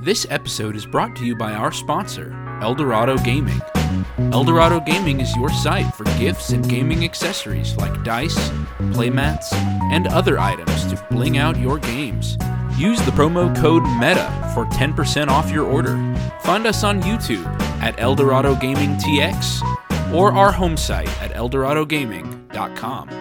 This episode is brought to you by our sponsor, Eldorado Gaming. Eldorado Gaming is your site for gifts and gaming accessories like dice, playmats, and other items to bling out your games. Use the promo code META for 10% off your order. Find us on YouTube at Eldorado Gaming TX or our home site at eldoradogaming.com.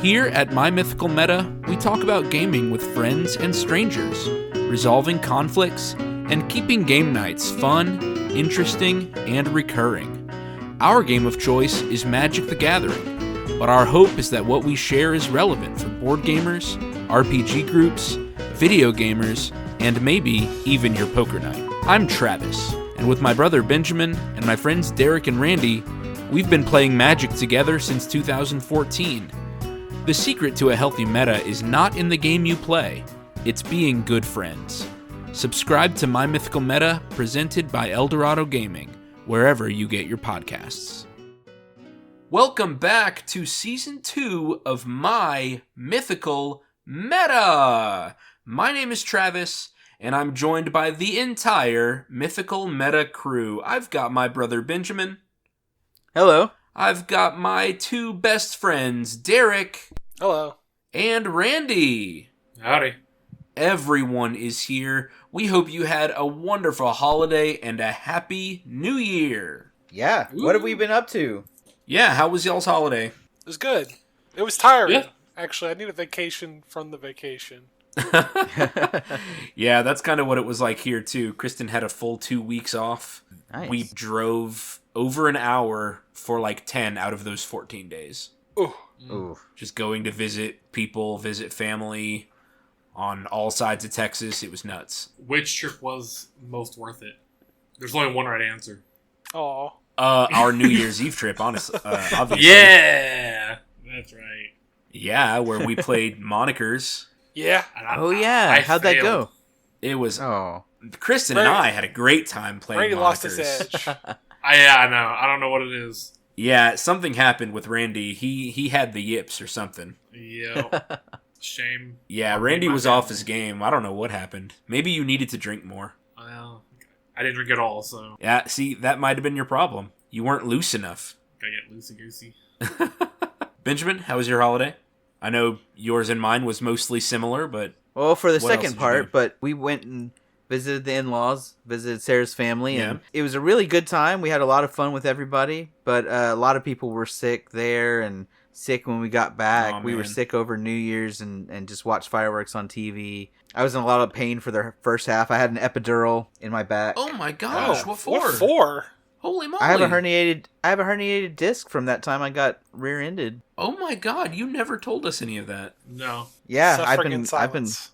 Here at My Mythical Meta, we talk about gaming with friends and strangers, resolving conflicts, and keeping game nights fun, interesting, and recurring. Our game of choice is Magic the Gathering, but our hope is that what we share is relevant for board gamers, RPG groups, video gamers, and maybe even your poker night. I'm Travis, and with my brother Benjamin and my friends Derek and Randy, we've been playing Magic together since 2014. The secret to a healthy meta is not in the game you play, it's being good friends. Subscribe to My Mythical Meta, presented by Eldorado Gaming, wherever you get your podcasts. Welcome back to Season 2 of My Mythical Meta! My name is Travis, and I'm joined by the entire Mythical Meta crew. I've got my brother Benjamin. Hello. I've got my two best friends, Derek. Hello. And Randy. Howdy. Everyone is here. We hope you had a wonderful holiday and a happy new year. Yeah. Ooh. What have we been up to? Yeah, how was y'all's holiday? It was good. It was tiring. Yeah. Actually, I need a vacation from the vacation. Yeah, that's kind of what it was like here, too. Kristen had a full 2 weeks off. Nice. We drove over an hour for like 10 out of those 14 days. Ooh. Ooh. Just going to visit people, visit family on all sides of Texas. It was nuts. Which trip was most worth it? There's only one right answer. Aw. Our New Year's Eve trip, honestly. Obviously. Yeah! That's right. Yeah, where we played Monikers. Yeah. Oh, yeah. How'd that go? It was... Oh. Kristen and I had a great time playing Randy Monikers. lost his edge. I know. I don't know what it is. Yeah, something happened with Randy. He had the yips or something. Yep. Shame. Yeah, Randy was off his game. I don't know what happened. Maybe you needed to drink more. Well, I didn't drink it all, so Yeah, see, that might have been your problem. You weren't loose enough. gotta get loosey-goosey. Benjamin, how was your holiday? I know yours and mine was mostly similar, but... Well, for the What else second did you part, do? but we went and visited the in-laws, visited Sarah's family, Yeah. and it was a really good time. We had a lot of fun with everybody, but a lot of people were sick there and sick when we got back. Aw, We were man. sick over New Year's and just watched fireworks on TV. I was in a lot of pain for the first half. I had an epidural in my back. Oh my gosh, what for? What for? Holy moly. I have a herniated disc from that time I got rear-ended. Oh my god, you never told us any of that. No. Yeah, Suffering in silence.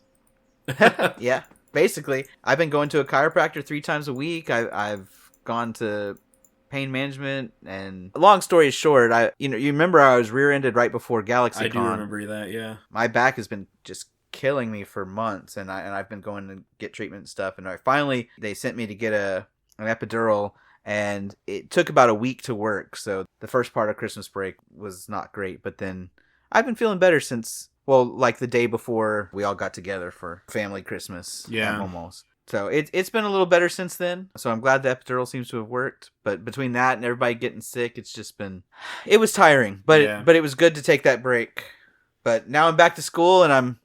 yeah, basically. I've been going to a chiropractor 3 times a week. I've gone to pain management, and long story short, you remember I was rear-ended right before GalaxyCon. I do remember that, yeah. My back has been just killing me for months, and I've been going to get treatment and stuff, and finally they sent me to get an epidural, and it took about a week to work. So the first part of Christmas break was not great, but then I've been feeling better since, well, like the day before we all got together for family Christmas. Yeah. Almost. So it's been a little better since then. So I'm glad the epidural seems to have worked. But between that and everybody getting sick, it was tiring. But Yeah. but it was good to take that break. But now I'm back to school and I'm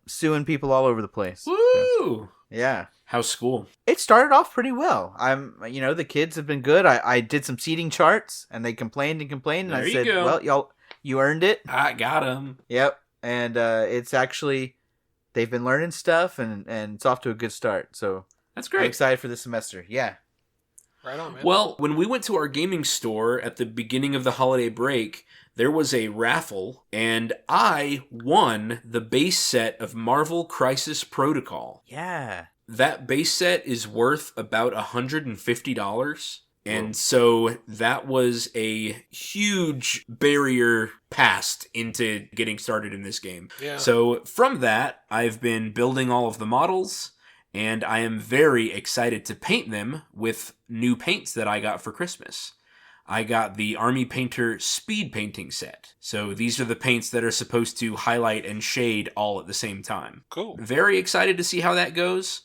suing people all over the place. Woo! So, yeah. How's school? It started off pretty well. The kids have been good. I did some seating charts and they complained and There I you said, go. well, you earned it. I got him. Yep. And it's actually, they've been learning stuff and it's off to a good start. So That's I'm great. excited for this semester. Yeah. Right on, man. Well, when we went to our gaming store at the beginning of the holiday break, there was a raffle, and I won the base set of Marvel Crisis Protocol. Yeah. That base set is worth about $150, and so that was a huge barrier passed into getting started in this game. Yeah. So from that, I've been building all of the models, and I am very excited to paint them with new paints that I got for Christmas. I got the Army Painter Speed Painting set. So these are the paints that are supposed to highlight and shade all at the same time. Cool. Very excited to see how that goes.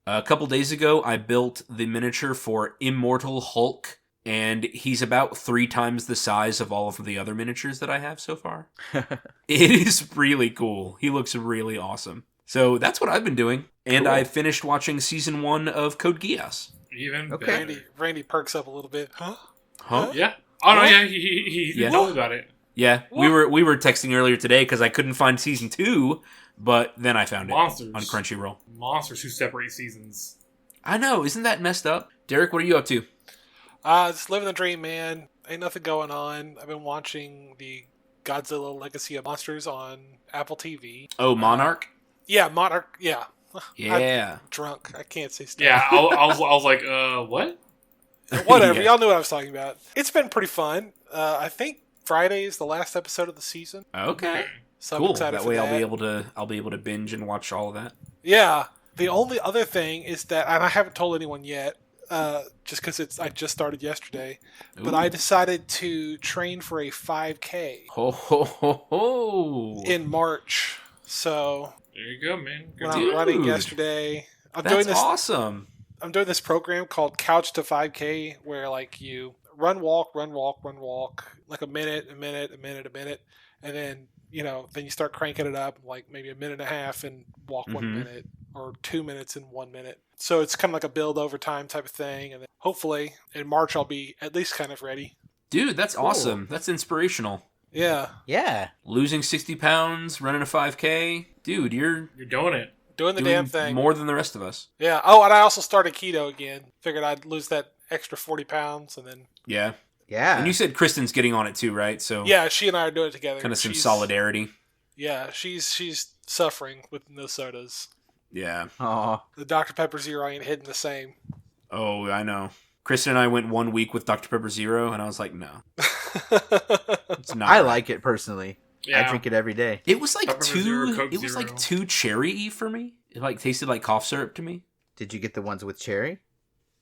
A couple days ago, I built the miniature for Immortal Hulk, and he's about 3 times the size of all of the other miniatures that I have so far. It is really cool. He looks really awesome. So that's what I've been doing. And Cool. I finished watching season 1 of Code Geass. Even Okay. better. Randy perks up a little bit. Huh? Huh? Yeah. Oh, no, What? yeah, he Yeah. told me about it. Yeah, What? we were texting earlier today because I couldn't find season 2, but then I found Monsters. it on Crunchyroll. Monsters who separate seasons. I know, isn't that messed up? Derek, what are you up to? Just living the dream, man. Ain't nothing going on. I've been watching the Godzilla Legacy of Monsters on Apple TV. Oh, Monarch? Yeah, Monarch. Yeah. Yeah. I'm drunk. I can't say stuff. Yeah, I was like, what? Whatever. Yeah. Y'all knew what I was talking about. It's been pretty fun. I think Friday is the last episode of the season. Okay. So I'm Cool. excited That for way that. I'll be able to binge and watch all of that. Yeah. The only other thing is that, and I haven't told anyone yet, just because I just started yesterday, but Ooh. I decided to train for a 5K Ho ho ho ho. in March. So There you go, man. Good when to I'm Dude. running yesterday, I'm That's doing this. awesome. I'm doing this program called Couch to 5K, where like you run, walk, like a minute, and then then you start cranking it up, like maybe a minute and a half, and walk 1 Mhm. minute, or 2 minutes in 1 minute. So it's kind of like a build over time type of thing, and then hopefully in March I'll be at least kind of ready. Dude, that's Cool. awesome. That's inspirational. Yeah, Yeah. Losing 60 pounds, running a 5K. Dude, you're You're doing it. doing the doing damn thing. more than the rest of us. Yeah. Oh, and I also started keto again. Figured I'd lose that extra 40 pounds, and then Yeah. Yeah. And you said Kristen's getting on it too, right? So yeah, she and I are doing it together. kind of some She's- solidarity. Yeah, she's suffering with no sodas. Yeah. Aw. The Dr. Pepper Zero ain't hitting the same. Oh, I know. Kristen and I went 1 week with Dr. Pepper Zero, and I was like, no, it's not. I right. like it personally. Yeah. I drink it every day. It was like Pepper Zero, too. Coke It was like Zero. too cherry-y for me. It like tasted like cough syrup to me. Did you get the ones with cherry?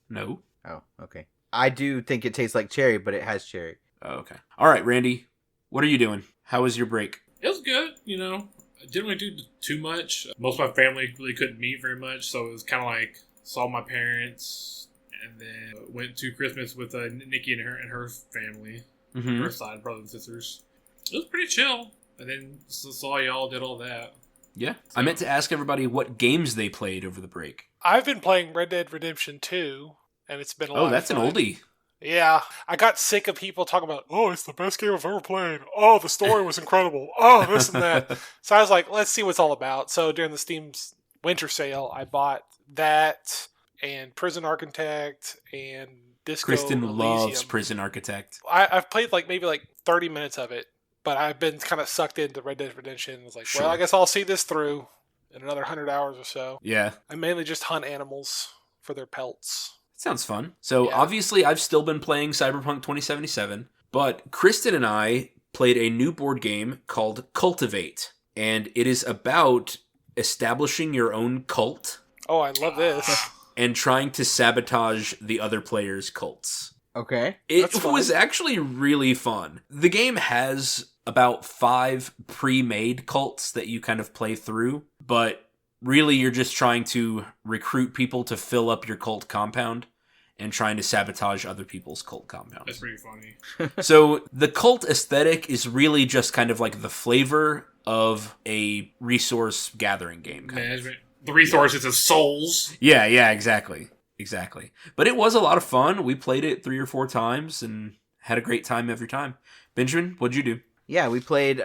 No. Oh, okay. I do think it tastes like cherry, but it has cherry. Oh, okay. All right, Randy. What are you doing? How was your break? It was good, I didn't really do too much. Most of my family really couldn't meet very much, so it was kind of like saw my parents, and then went to Christmas with Nikki and her family, Mm-hmm. her side brothers and sisters. It was pretty chill, and then saw y'all, did all that. Yeah. I meant to ask everybody what games they played over the break. I've been playing Red Dead Redemption 2, and it's been a lot Oh, of that's an fun. oldie. Yeah, I got sick of people talking about, oh, it's the best game I've ever played. Oh, the story was incredible. Oh, this and that. So I was like, let's see what's all about. So during the Steam's winter sale, I bought that and Prison Architect and Disco Kristen loves Elysium. Prison Architect. I've played maybe 30 minutes of it, but I've been kind of sucked into Red Dead Redemption. It's like, Sure. well, I guess I'll see this through in another 100 hours or so. Yeah. I mainly just hunt animals for their pelts. Sounds fun. So Yeah. obviously I've still been playing Cyberpunk 2077, but Kristen and I played a new board game called Cultivate, and it is about establishing your own cult Oh, I love this. and trying to sabotage the other players' cults. Okay. It That's fun. was actually really fun. The game has about 5 pre-made cults that you kind of play through, but really you're just trying to recruit people to fill up your cult compound and trying to sabotage other people's cult That's compounds. pretty funny. So the cult aesthetic is really just kind of like the flavor of a resource gathering game. Kind of. Management. The resources of souls. Yeah, exactly. But it was a lot of fun. We played it 3 or 4 times and had a great time every time. Benjamin, what'd you do? Yeah, we played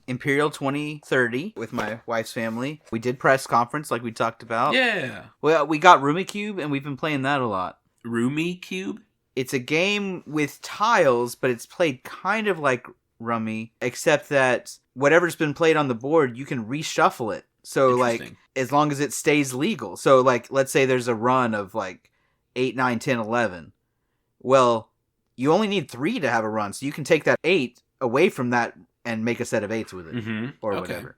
Imperial 2030 with my wife's family. We did press conference like we talked about. Yeah. Well, we got Rumicube, and we've been playing that a lot. Roomy Cube? It's a game with tiles, but it's played kind of like Rummy, except that whatever's been played on the board, you can reshuffle it. So, like, Interesting. as long as it stays legal. So, like, let's say there's a run of, 8, 9, 10, 11. Well, you only need 3 to have a run, so you can take that 8 away from that and make a set of 8s with it, Mm-hmm. or whatever.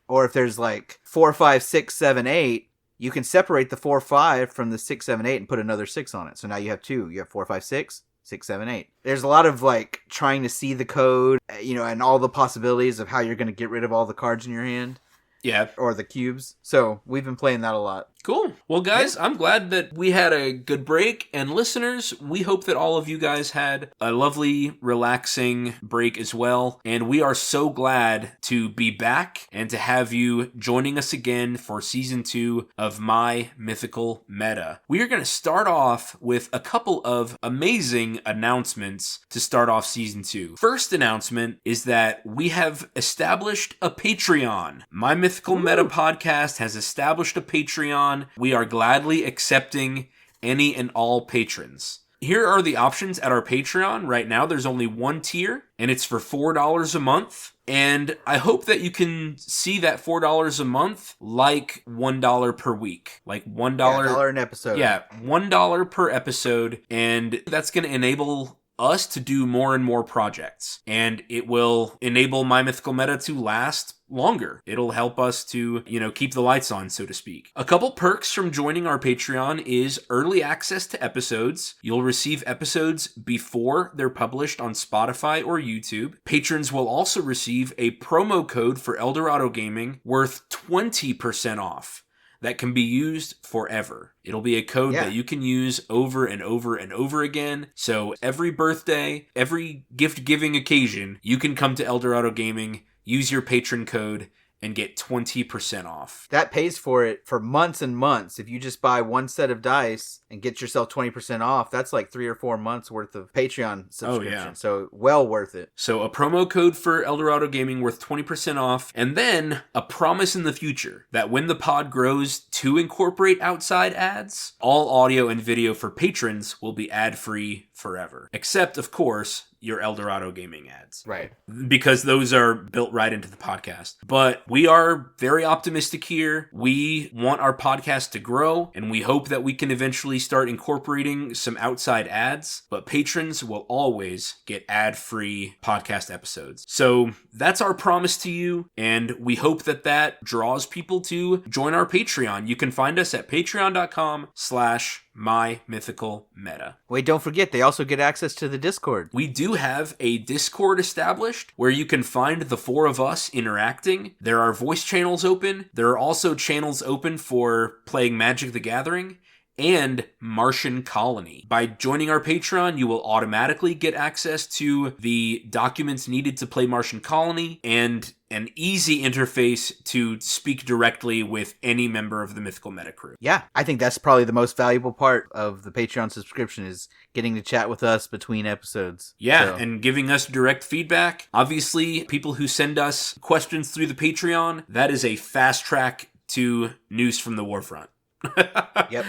Or if there's, 4, 5, 6, 7, 8, you can separate the 4, 5 from the 6, 7, 8 and put another 6 on it. So now you have 2. You have 4, 5, 6, 6, 7, 8. There's a lot of, trying to see the code, and all the possibilities of how you're going to get rid of all the cards in your hand. Yeah. Or the cubes. So we've been playing that a lot. Cool. Well, guys, I'm glad that we had a good break. And listeners, we hope that all of you guys had a lovely, relaxing break as well. And we are so glad to be back and to have you joining us again for Season 2 of My Mythical Meta. We are going to start off with a couple of amazing announcements to start off Season 2. First announcement is that we have established a Patreon. My Mythical Meta podcast has established a Patreon. We are gladly accepting any and all patrons. Here are the options at our Patreon. Right now, there's only one tier, and it's for $4 a month. And I hope that you can see that $4 a month like $1 per week. Like $1... $1 an episode. Yeah, $1 per episode. And that's going to enable us to do more and more projects. And it will enable My Mythical Meta to last longer. It'll help us to, keep the lights on, so to speak. A couple perks from joining our Patreon is early access to episodes. You'll receive episodes before they're published on Spotify or YouTube. Patrons will also receive a promo code for Eldorado Gaming worth 20% off. That can be used forever. It'll be a code that you can use over and over and over again. So every birthday, every gift-giving occasion, you can come to Eldorado Gaming, use your patron code, and get 20% off. That pays for it for months and months. If you just buy one set of dice and get yourself 20% off, that's like 3 or 4 months worth of Patreon subscription. Oh, yeah. So well worth it. So a promo code for Eldorado Gaming worth 20% off, and then a promise in the future that when the pod grows to incorporate outside ads, all audio and video for patrons will be ad-free forever. Except, of course, your Eldorado Gaming ads. Right. Because those are built right into the podcast. But we are very optimistic here. We want our podcast to grow, and we hope that we can eventually start incorporating some outside ads. But patrons will always get ad-free podcast episodes. So that's our promise to you, and we hope that that draws people to join our Patreon. You can find us at patreon.com/mymythicalmeta. Wait, don't forget, they also get access to the Discord. We do have a Discord established where you can find the four of us interacting. There are voice channels open. There are also channels open for playing Magic the Gathering and Martian Colony. By joining our Patreon, you will automatically get access to the documents needed to play Martian Colony and an easy interface to speak directly with any member of the Mythical Meta crew. Yeah, I think that's probably the most valuable part of the Patreon subscription is getting to chat with us between episodes. Yeah, and giving us direct feedback. Obviously, people who send us questions through the Patreon, that is a fast track to news from the Warfront. Yep.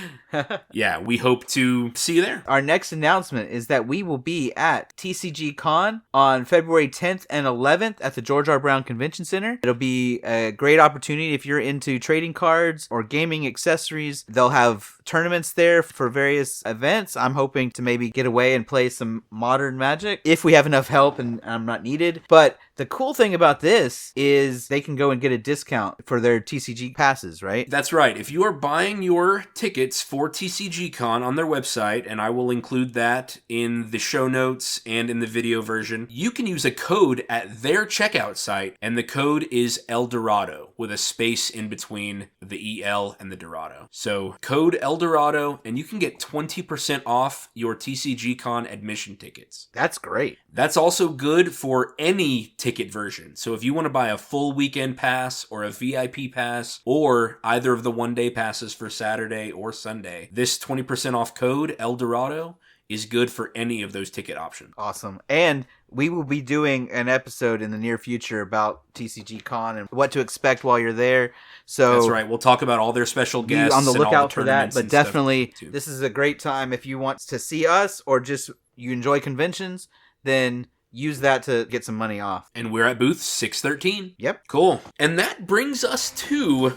Yeah, we hope to see you there. Our next announcement is that we will be at TCG Con on February 10th and 11th at the George R. Brown Convention Center. It'll be a great opportunity if you're into trading cards or gaming accessories. They'll have tournaments there for various events. I'm hoping to maybe get away and play some modern Magic if we have enough help and I'm not needed. But the cool thing about this is they can go and get a discount for their TCG passes, right? That's right. If you are buying your tickets for TCG Con on their website, and I will include that in the show notes and in the video version, you can use a code at their checkout site, and the code is Eldorado with a space in between the EL and the Dorado. So code Eldorado, and you can get 20% off your TCG Con admission tickets. That's great. That's also good for any ticket version. So if you want to buy a full weekend pass or a VIP pass or either of the one-day passes for Saturday or Sunday, this 20% off code, Eldorado, is good for any of those ticket options. Awesome. And we will be doing an episode in the near future about TCG Con and what to expect while you're there. So that's right. We'll talk about all their special guests. Be on the and all lookout the for that. But stuff definitely, too. This is a great time if you want to see us or just you enjoy conventions, then use that to get some money off. And we're at booth 613. Yep. Cool. And that brings us to...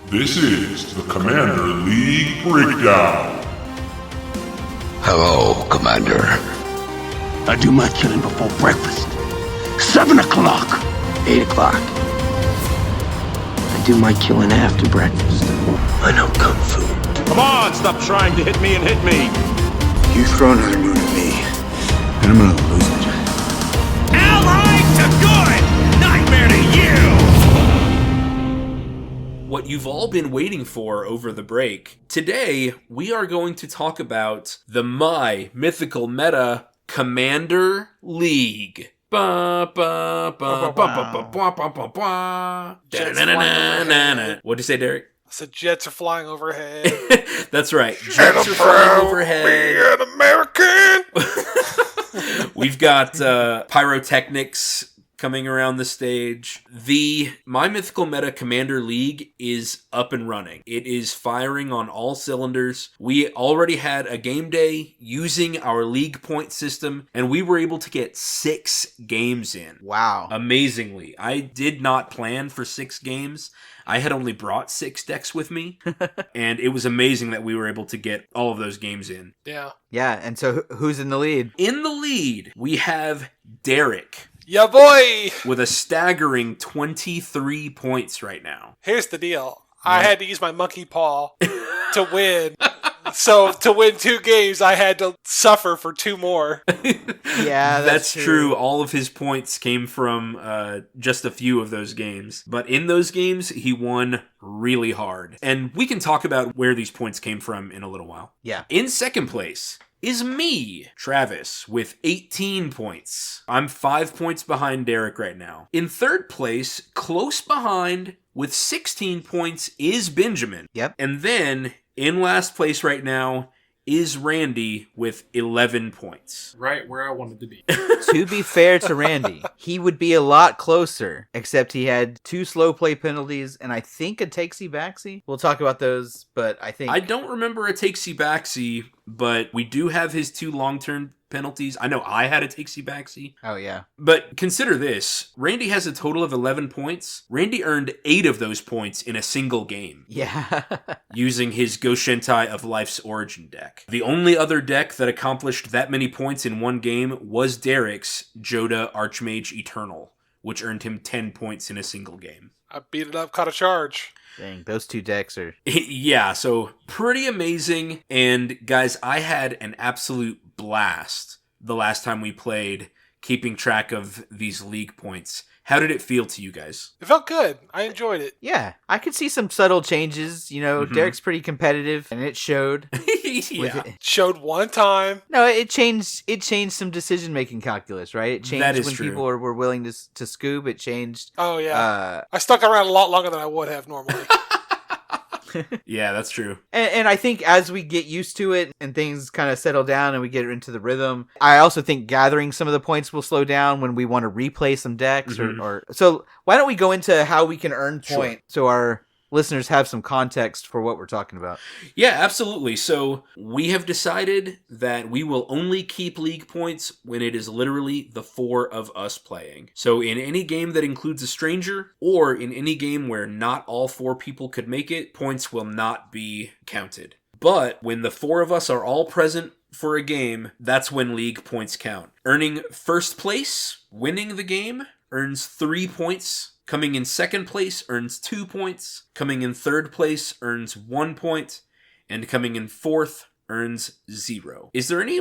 This is the Commander League Breakdown. Hello, Commander. I do my killing before breakfast. 7 o'clock. 8 o'clock. I do my killing after breakfast. I know Kung Fu. Come on, stop trying to hit me and hit me. You throw another moon at me, and I'm gonna lose it. Allied to good! Nightmare to you! what you've all been waiting for over the break. Today, we are going to talk about the Mythical Meta Commander League. What'd you say, Derek? I said jets are flying overhead. That's right. Jets are flying overhead. Be an American. We've got pyrotechnics coming around the stage. The My Mythical Meta Commander League is up and running. It is firing on all cylinders. We already had a game day using our league point system, and we were able to get 6 games in. Wow. Amazingly. I did not plan for 6 games. I had only brought 6 decks with me, and it was amazing that we were able to get all of those games in. Yeah. Yeah, and so who's in the lead? In the lead, we have Derek. Yeah, boy! With a staggering 23 points right now. Here's the deal. I had to use my monkey paw to win. So to win 2 games, I had to suffer for 2 more. Yeah, that's true. All of his points came from just a few of those games. But in those games, he won really hard. And we can talk about where these points came from in a little while. Yeah. In second place is me, Travis, with 18 points. I'm 5 points behind Derek right now. In third place, close behind, with 16 points, is Benjamin. Yep. And then, in last place right now, is Randy with 11 points. Right where I wanted to be. To be fair to Randy, he would be a lot closer, except he had 2 slow play penalties and I think a takesy-backsy. We'll talk about those, but I don't remember a takesy-backsy, but we do have his 2 long-term penalties. I know I had a takesy-backsy. Oh, yeah. But consider this. Randy has a total of 11 points. Randy earned 8 of those points in a single game. Yeah. Using his Goshentai of Life's Origin deck. The only other deck that accomplished that many points in one game was Derek's Joda Archmage Eternal, which earned him 10 points in a single game. I beat it up, caught a charge. Dang, those 2 decks are... Yeah, so pretty amazing. And guys, I had an absolute blast the last time we played, keeping track of these league points. How did it feel to you guys? It felt good. I enjoyed it. Yeah, I could see some subtle changes. You know, Derek's pretty competitive, and it showed. Yeah. Showed one time. No, it changed some decision-making calculus, right? It changed That is when true. people were willing to scoop. It changed. Oh, yeah. I stuck around a lot longer than I would have normally. Yeah, that's true. And I think as we get used to it and things kind of settle down and we get into the rhythm, I also think gathering some of the points will slow down when we want to replay some decks. Or so why don't we go into how we can earn points so our listeners have some context for what we're talking about. Yeah, absolutely. So we have decided that we will only keep league points when it is literally the 4 of us playing. So in any game that includes a stranger, or in any game where not all 4 people could make it, points will not be counted. But when the 4 of us are all present for a game, that's when league points count. Earning first place, winning the game, earns 3 points. Coming in second place earns 2 points. Coming in third place earns 1 point. And coming in fourth earns 0. Is there any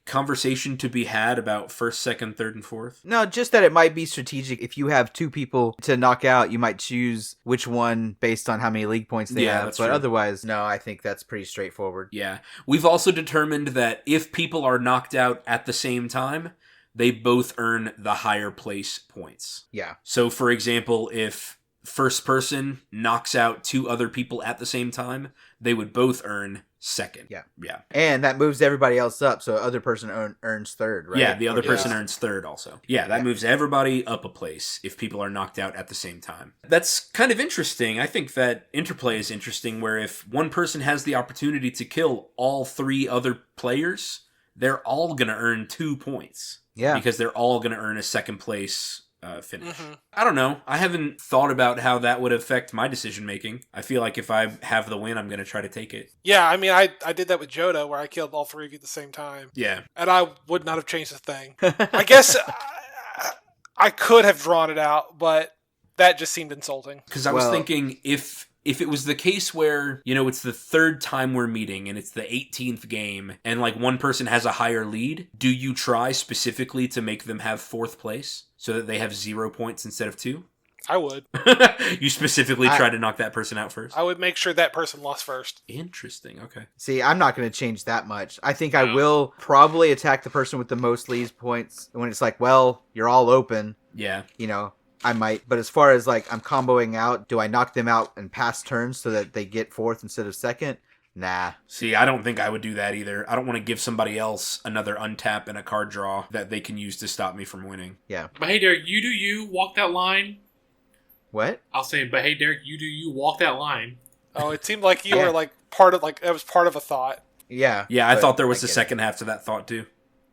conversation to be had about first, second, third, and fourth? No, just that it might be strategic. If you have 2 people to knock out, you might choose which one based on how many league points they have. That's but true. Otherwise, no, I think that's pretty straightforward. Yeah. We've also determined that if people are knocked out at the same time, they both earn the higher place points. Yeah. So, for example, if first person knocks out 2 other people at the same time, they would both earn second. Yeah. Yeah. And that moves everybody else up, so other person earns third, right? Yeah, the other person earns third also. Yeah, that moves everybody up a place if people are knocked out at the same time. That's kind of interesting. I think that interplay is interesting, where if one person has the opportunity to kill all 3 other players, they're all going to earn 2 points. Yeah. Because they're all going to earn a second place finish. I don't know. I haven't thought about how that would affect my decision making. I feel like if I have the win, I'm going to try to take it. Yeah, I mean, I did that with Joda, where I killed all 3 of you at the same time. Yeah. And I would not have changed a thing. I guess I could have drawn it out, but that just seemed insulting. Because I was thinking, if it was the case where, it's the 3rd time we're meeting and it's the 18th game and one person has a higher lead, do you try specifically to make them have 4th place so that they have 0 points instead of 2? I would. You specifically try to knock that person out first? I would make sure that person lost first. Interesting. Okay. See, I'm not going to change that much. I think I will probably attack the person with the most leaves points when it's like, well, you're all open. Yeah. You know, I might. But as far as like I'm comboing out, do I knock them out and pass turns so that they get fourth instead of second? Nah. See, I don't think I would do that either. I don't want to give somebody else another untap and a card draw that they can use to stop me from winning. Yeah. But hey, Derek, you do you. Walk that line. What? I'll say, but hey, Derek, you do you. Walk that line. Oh, it seemed like you were like part of that was part of a thought. Yeah. Yeah, I thought there was a second half to that thought too.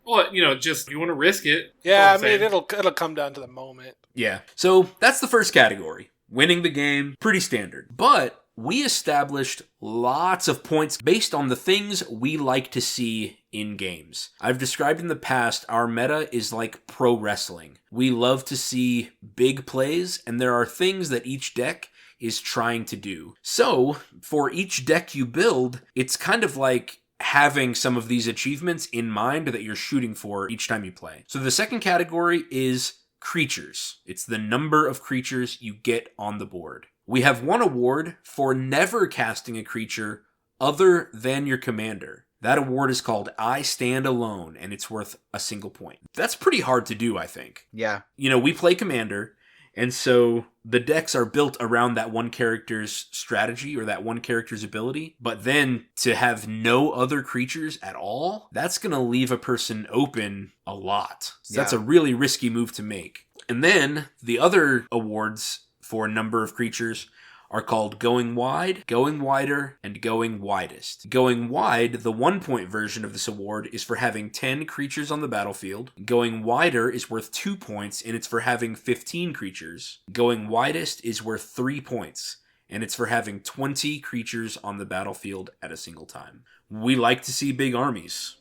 Well, just you want to risk it. Yeah, I mean it'll come down to the moment. Yeah. So that's the first category. Winning the game, pretty standard. But we established lots of points based on the things we like to see in games. I've described in the past our meta is like pro wrestling. We love to see big plays, and there are things that each deck is trying to do. So, for each deck you build, it's kind of like having some of these achievements in mind that you're shooting for each time you play. So the second category is creatures. It's the number of creatures you get on the board. We have one award for never casting a creature other than your commander. That award is called I Stand Alone, and it's worth a single point. That's pretty hard to do, I think. Yeah. We play commander, and so the decks are built around that one character's strategy or that one character's ability. But then to have no other creatures at all, that's going to leave a person open a lot. So that's a really risky move to make. And then the other awards for a number of creatures are called Going Wide, Going Wider, and Going Widest. Going Wide, the 1-point version of this award, is for having 10 creatures on the battlefield. Going Wider is worth 2 points, and it's for having 15 creatures. Going Widest is worth 3 points, and it's for having 20 creatures on the battlefield at a single time. We like to see big armies.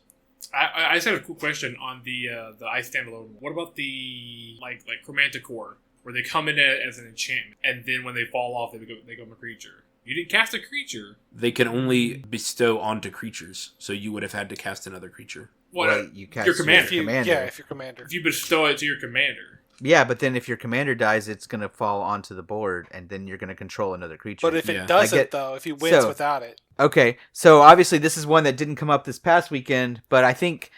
I just have a quick question on the I Stand Alone. What about the like Chromanticore, where they come in as an enchantment, and then when they fall off, they become a creature? You didn't cast a creature. They can only bestow onto creatures, so you would have had to cast another creature. What? You cast your commander. Yeah, if you're commander. If you bestow it to your commander. Yeah, but then if your commander dies, it's going to fall onto the board, and then you're going to control another creature. But if it doesn't, though, if he wins without it. Okay, so obviously this is one that didn't come up this past weekend, but I think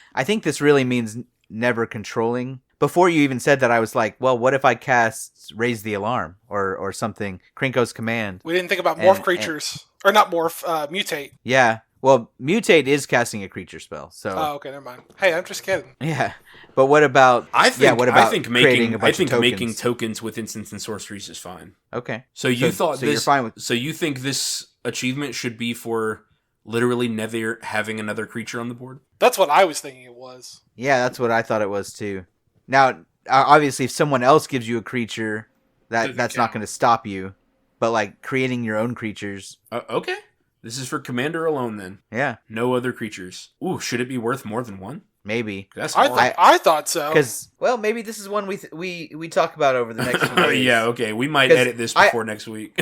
this really means never controlling. Before you even said that, I was like, well, what if I cast Raise the Alarm or something, Krenko's Command? We didn't think about morph creatures. Or not morph, mutate. Yeah. Well, mutate is casting a creature spell, so. Oh, okay, never mind. Hey, I'm just kidding. Yeah, but what about? I think making making tokens with instants and sorceries is fine. Okay. So you thought you're fine with? So you think this achievement should be for literally never having another creature on the board? That's what I was thinking it was. Yeah, that's what I thought it was too. Now, obviously, if someone else gives you a creature, that's not going to stop you. But like creating your own creatures. Okay. This is for commander alone then. Yeah. No other creatures. Ooh, should it be worth more than one? Maybe. That's I thought so. Because, well, maybe this is one we talk about over the next few days. Yeah, okay. We might edit this before next week.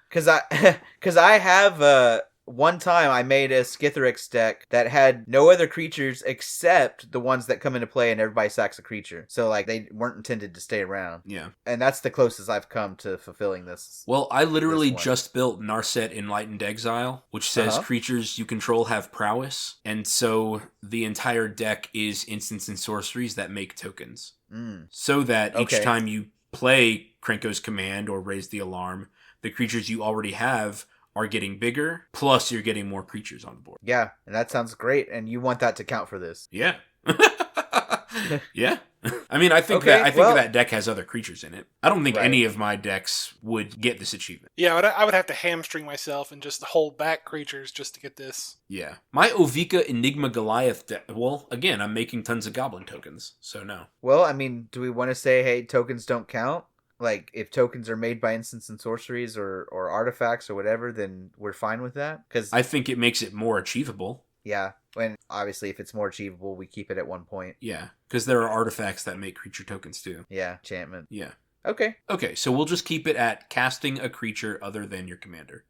Because I have one time I made a Skithiryx deck that had no other creatures except the ones that come into play and everybody sacks a creature. So like they weren't intended to stay around. Yeah. And that's the closest I've come to fulfilling this. Well, I literally just built Narset Enlightened Exile, which says creatures you control have prowess. And so the entire deck is instants and sorceries that make tokens. So that each time you play Krenko's Command or Raise the Alarm, the creatures you already have are getting bigger, plus you're getting more creatures on the board. Yeah, and that sounds great, and you want that to count for this. Yeah. Yeah. I mean, I think that deck has other creatures in it. I don't think any of my decks would get this achievement. Yeah, I would have to hamstring myself and just hold back creatures just to get this. Yeah. My Ovika Enigma Goliath deck, well, again, I'm making tons of goblin tokens, so no. Well, I mean, do we want to say, hey, tokens don't count? Like, if tokens are made by instants and sorceries or artifacts or whatever, then we're fine with that? Because I think it makes it more achievable. Yeah, and obviously if it's more achievable, we keep it at 1 point. Yeah, because there are artifacts that make creature tokens too. Yeah, enchantment. Yeah. Okay, so we'll just keep it at casting a creature other than your commander.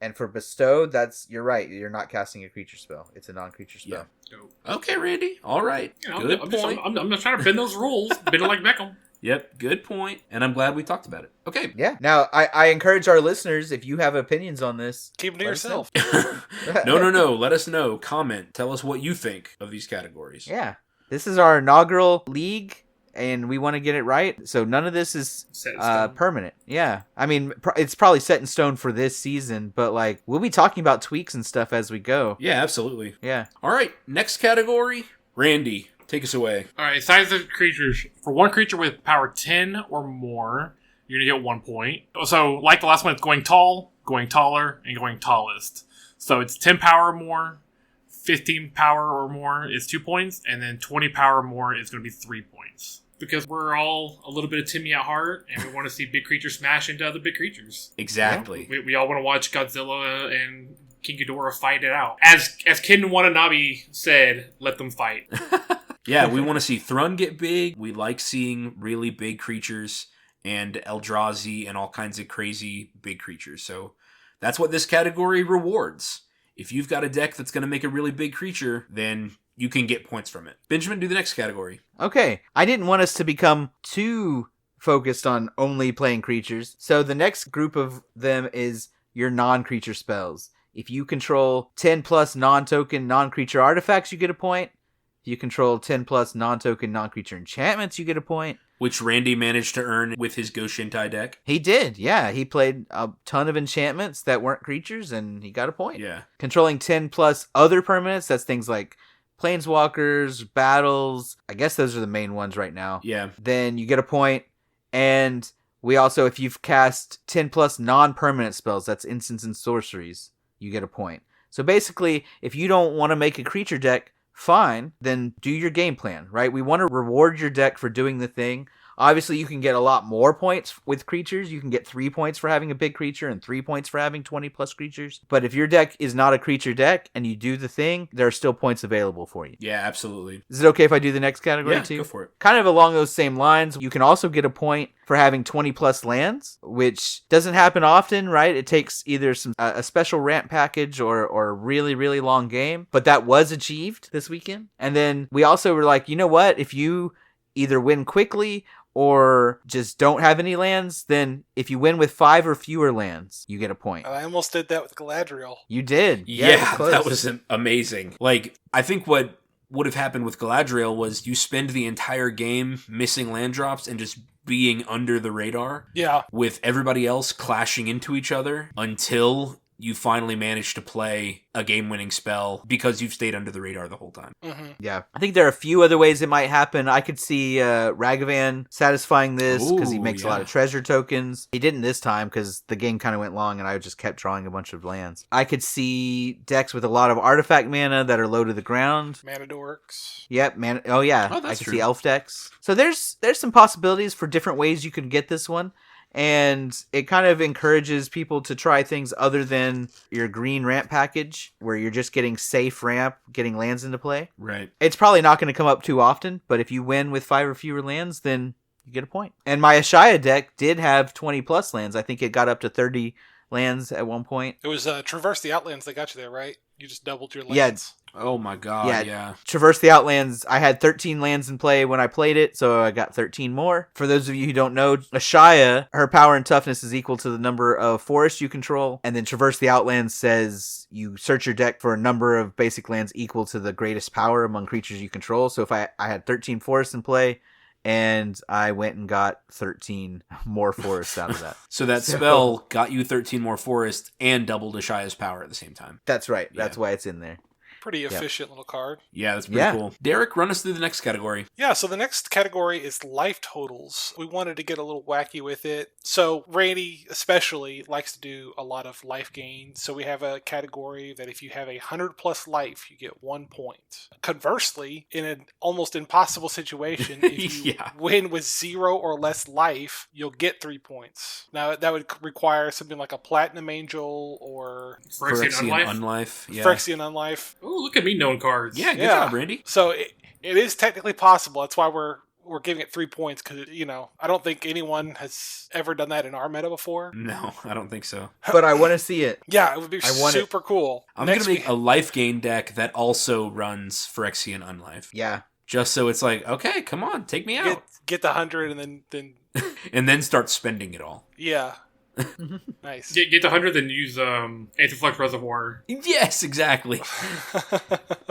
And for bestow, you're right. You're not casting a creature spell. It's a non-creature spell. Yeah. Okay, Randy. All right. Good point. I'm not trying to bend those rules. Bend it like Beckham. Yep, good point. And I'm glad we talked about it. Okay. Yeah. Now, I encourage our listeners, if you have opinions on this, Keep them to let us know. yourself. No. Let us know. Comment. Tell us what you think of these categories. Yeah. This is our inaugural league, and we want to get it right. So none of this is Set in stone. permanent. Yeah. I mean, it's probably set in stone for this season, but like we'll be talking about tweaks and stuff as we go. Yeah, absolutely. Yeah. All right. Next category. Randy, take us away. All right, size of creatures. For one creature with power 10 or more, you're going to get 1 point. So, like the last one, it's going tall, going taller, and going tallest. So, it's 10 power or more, 15 power or more is 2 points, and then 20 power or more is going to be 3 points. Because we're all a little bit of Timmy at heart, and we want to see big creatures smash into other big creatures. Exactly. We all want to watch Godzilla and King Ghidorah fight it out. As Ken Watanabe said, let them fight. Yeah, we want to see Thrun get big. We like seeing really big creatures and Eldrazi and all kinds of crazy big creatures. So that's what this category rewards. If you've got a deck that's going to make a really big creature, then you can get points from it. Benjamin, do the next category. Okay. I didn't want us to become too focused on only playing creatures. So the next group of them is your non-creature spells. If you control 10 plus non-token, non-creature artifacts, you get a point. If you control 10 plus non-token, non-creature enchantments, you get a point. Which Randy managed to earn with his Go Shintai deck. He did, yeah. He played a ton of enchantments that weren't creatures, and he got a point. Yeah. Controlling 10 plus other permanents, that's things like planeswalkers, battles. I guess those are the main ones right now. Yeah. Then you get a point. And we also, if you've cast 10 plus non-permanent spells, that's instants and sorceries, you get a point. So basically, if you don't want to make a creature deck, fine, then do your game plan, right? We want to reward your deck for doing the thing. Obviously, you can get a lot more points with creatures. You can get 3 points for having a big creature and 3 points for having 20 plus creatures. But if your deck is not a creature deck and you do the thing, there are still points available for you. Yeah, absolutely. Is it okay if I do the next category too? Go for it. Kind of along those same lines, you can also get a point for having 20 plus lands, which doesn't happen often, right? It takes either a special ramp package or a really, really long game, but that was achieved this weekend. And then we also were like, you know what? If you either win quickly or just don't have any lands, then if you win with 5 or fewer lands, you get a point. I almost did that with Galadriel. You did. Yeah, that was amazing. Like, I think what would have happened with Galadriel was you spend the entire game missing land drops and just being under the radar. Yeah. With everybody else clashing into each other until you finally manage to play a game-winning spell because you've stayed under the radar the whole time. Mm-hmm. Yeah. I think there are a few other ways it might happen. I could see Ragavan satisfying this because he makes a lot of treasure tokens. He didn't this time because the game kind of went long and I just kept drawing a bunch of lands. I could see decks with a lot of artifact mana that are low to the ground. Mana dorks. Yep, man. Oh, yeah. Oh, that's I could true. see elf decks. So there's some possibilities for different ways you could get this one. And it kind of encourages people to try things other than your green ramp package, where you're just getting safe ramp, getting lands into play. Right. It's probably not going to come up too often, but if you win with 5 or fewer lands, then you get a point. And my Ashaya deck did have 20 plus lands. I think it got up to 30 lands at one point. It was Traverse the Outlands that got you there, right? You just doubled your lands. Yeah. Oh my god, yeah. Traverse the Outlands, I had 13 lands in play when I played it, so I got 13 more. For those of you who don't know, Ashaya, her power and toughness is equal to the number of forests you control, and then Traverse the Outlands says you search your deck for a number of basic lands equal to the greatest power among creatures you control. So if I had 13 forests in play, and I went and got 13 more forests out of that. So that spell got you 13 more forests and doubled Ashaya's power at the same time. That's right. That's why it's in there. Pretty efficient little card. Yeah, that's pretty cool. Derek, run us through the next category. Yeah, so the next category is life totals. We wanted to get a little wacky with it. So Randy especially likes to do a lot of life gains. So we have a category that if you have 100 plus life, you get 1 point. Conversely, in an almost impossible situation, if you win with 0 or less life, you'll get 3 points. Now that would require something like a Platinum Angel or Phyrexian Unlife. Yeah. Phyrexian Unlife. Ooh, look at me knowing cards. Yeah, good job, Randy. So it is technically possible. That's why we're giving it 3 points because, I don't think anyone has ever done that in our meta before. No, I don't think so. But I want to see it. Yeah, it would be super cool. I'm going to make a life gain deck that also runs Phyrexian Unlife. Yeah. Just so it's like, okay, come on, take me out. Get the 100 and then And then start spending it all. yeah. Nice. Get the 100, then use Aetherflux Reservoir. Yes, exactly.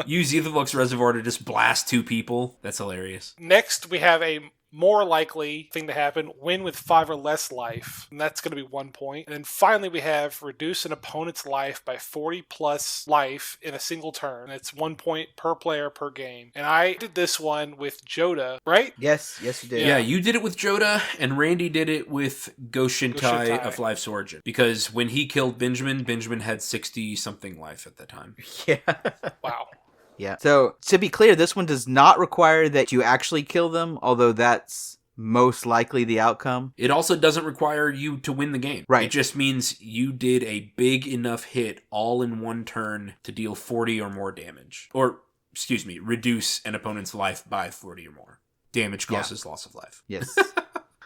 Use Aetherflux Reservoir to just blast 2 people. That's hilarious. Next, we have a more likely thing to happen, win with 5 or less life, and that's going to be 1 point. And then finally, we have reduce an opponent's life by 40 plus life in a single turn. It's 1 point per player per game. And I did this one with Joda, right? Yes, you did. Yeah, you did it with Joda, and Randy did it with Goshintai Goshintai. of Life's Origin. Because when he killed Benjamin had 60-something life at the time. Yeah. Wow. Yeah. So, to be clear, this one does not require that you actually kill them, although that's most likely the outcome. It also doesn't require you to win the game. Right. It just means you did a big enough hit all in one turn to deal 40 or more damage. Or, excuse me, reduce an opponent's life by 40 or more. Damage causes loss of life. Yes.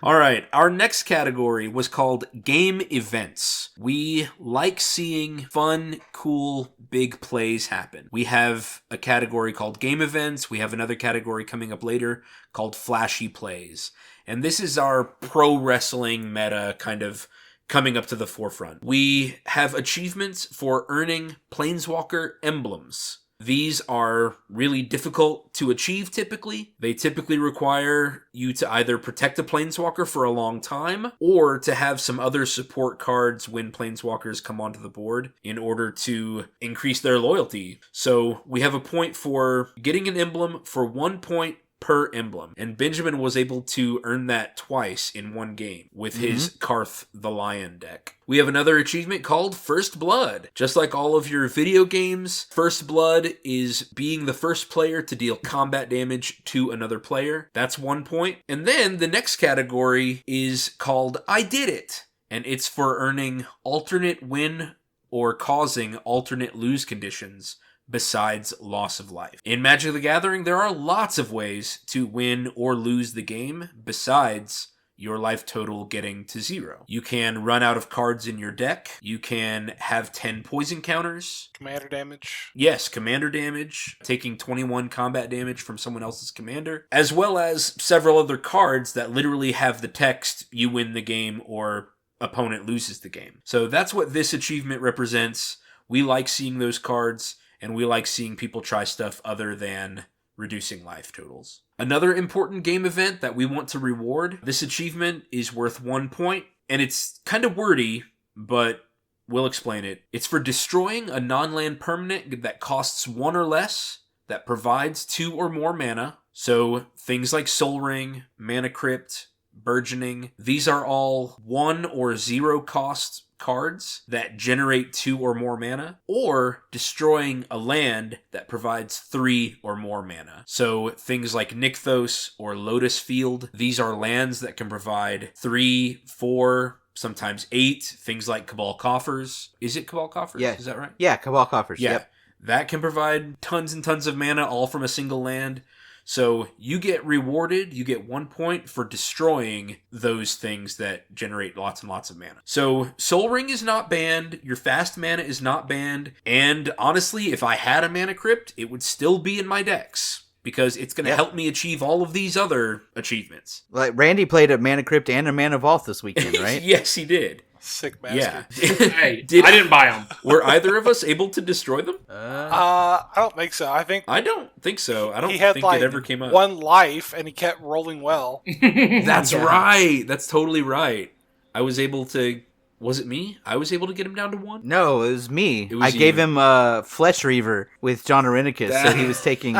All right, our next category was called Game Events. We like seeing fun, cool, big plays happen. We have a category called Game Events. We have another category coming up later called Flashy Plays. And this is our pro wrestling meta kind of coming up to the forefront. We have achievements for earning Planeswalker emblems. These are really difficult to achieve typically. They typically require you to either protect a Planeswalker for a long time or to have some other support cards when Planeswalkers come onto the board in order to increase their loyalty. So we have a point for getting an emblem for 1 point per emblem. And Benjamin was able to earn that twice in one game with his Karth the Lion deck. We have another achievement called First Blood. Just like all of your video games, First Blood is being the first player to deal combat damage to another player. That's 1 point. And then the next category is called I Did It. And it's for earning alternate win or causing alternate lose conditions besides loss of life. In Magic the Gathering, there are lots of ways to win or lose the game besides your life total getting to 0. You can run out of cards in your deck. You can have 10 poison counters. Commander damage. Yes, commander damage, taking 21 combat damage from someone else's commander, as well as several other cards that literally have the text, you win the game or opponent loses the game. So that's what this achievement represents. We like seeing those cards, and we like seeing people try stuff other than reducing life totals. Another important game event that we want to reward, this achievement is worth 1 point, and it's kind of wordy, but we'll explain it. It's for destroying a non-land permanent that costs 1 or less, that provides 2 or more mana. So things like Soul Ring, Mana Crypt, Burgeoning, these are all 1 or 0 cost cards that generate 2 or more mana, or destroying a land that provides 3 or more mana. So things like Nykthos or Lotus Field, these are lands that can provide 3, 4, sometimes 8. Things like Cabal Coffers. Is it Cabal Coffers? Yeah. Is that right? Yeah, Cabal Coffers. Yeah. Yep. That can provide tons and tons of mana, all from a single land. So you get rewarded, you get 1 point for destroying those things that generate lots and lots of mana. So Soul Ring is not banned, your fast mana is not banned, and honestly, if I had a Mana Crypt, it would still be in my decks, because it's going to help me achieve all of these other achievements. Like, Randy played a Mana Crypt and a Mana Vault this weekend, right? Yes, he did. Sick bastard. Yeah. Hey, I didn't buy them. Were either of us able to destroy them? I don't think so. I think I don't think so. I don't he had think like it ever came up. 1 life and he kept rolling well. That's right. That's totally right. I was able to... Was it me? I was able to get him down to 1? No, it was me. It was I gave you. him Flesh Reaver with John Arenicus, so he was taking...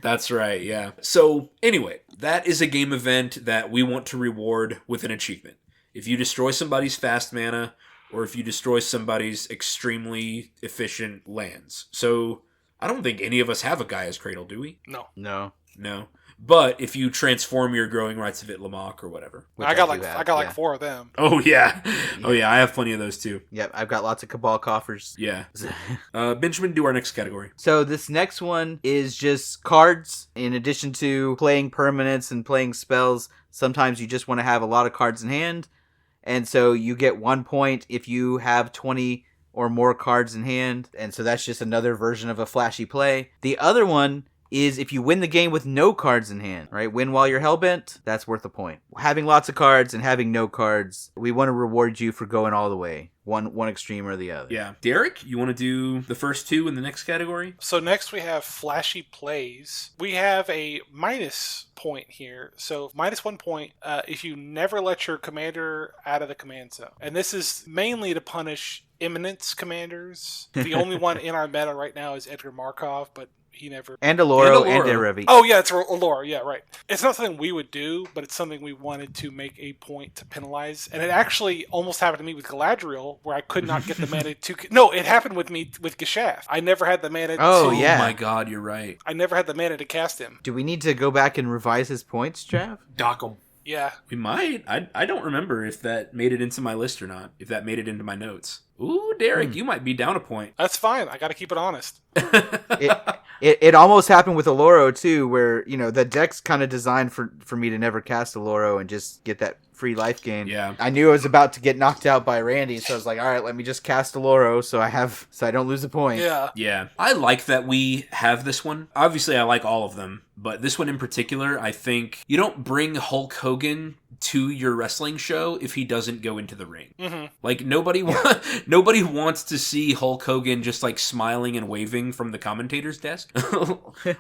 That's right, yeah. So, anyway, that is a game event that we want to reward with an achievement. If you destroy somebody's fast mana, or if you destroy somebody's extremely efficient lands. So, I don't think any of us have a Gaia's Cradle, do we? No. No. But if you transform your Growing Rites of Itlamok or whatever. Which I got do have, like yeah. 4 of them. Oh, yeah. Oh, yeah, I have plenty of those, too. Yep, I've got lots of Cabal Coffers. Yeah. Benjamin, do our next category. So this next one is just cards. In addition to playing permanents and playing spells, sometimes you just want to have a lot of cards in hand. And so you get 1 point if you have 20 or more cards in hand. And so that's just another version of a flashy play. The other one is if you win the game with no cards in hand, right? Win while you're hellbent, that's worth a point. Having lots of cards and having no cards, we want to reward you for going all the way. One extreme or the other. Yeah. Derek, you want to do the first two in the next category? So next we have flashy plays. We have a minus point here. So minus 1 point if you never let your commander out of the command zone. And this is mainly to punish Eminence commanders. The only one in our meta right now is Edgar Markov, but he never... And Aloro and Derevi. Oh, yeah, it's Allura. Yeah, right. It's not something we would do, but it's something we wanted to make a point to penalize. And it actually almost happened to me with Galadriel, where I could not get the mana to... No, it happened with me with Geshaft. I never had the mana Oh, yeah. Oh, my God, you're right. I never had the mana to cast him. Do we need to go back and revise his points, Trav? Dock 'em. Yeah. We might. I don't remember if that made it into my list or not. If that made it into my notes. Ooh, Derek, you might be down a point. That's fine. I got to keep it honest. It almost happened with Aloro, too, where, you know, the deck's kind of designed for me to never cast Aloro and just get that free life gain. Yeah. I knew I was about to get knocked out by Randy, so I was like, all right, let me just cast Aloro so I don't lose a point. Yeah. Yeah. I like that we have this one. Obviously, I like all of them, but this one in particular, I think you don't bring Hulk Hogan to your wrestling show if he doesn't go into the ring. Mm-hmm. Like, nobody wants to see Hulk Hogan just, like, smiling and waving from the commentator's desk.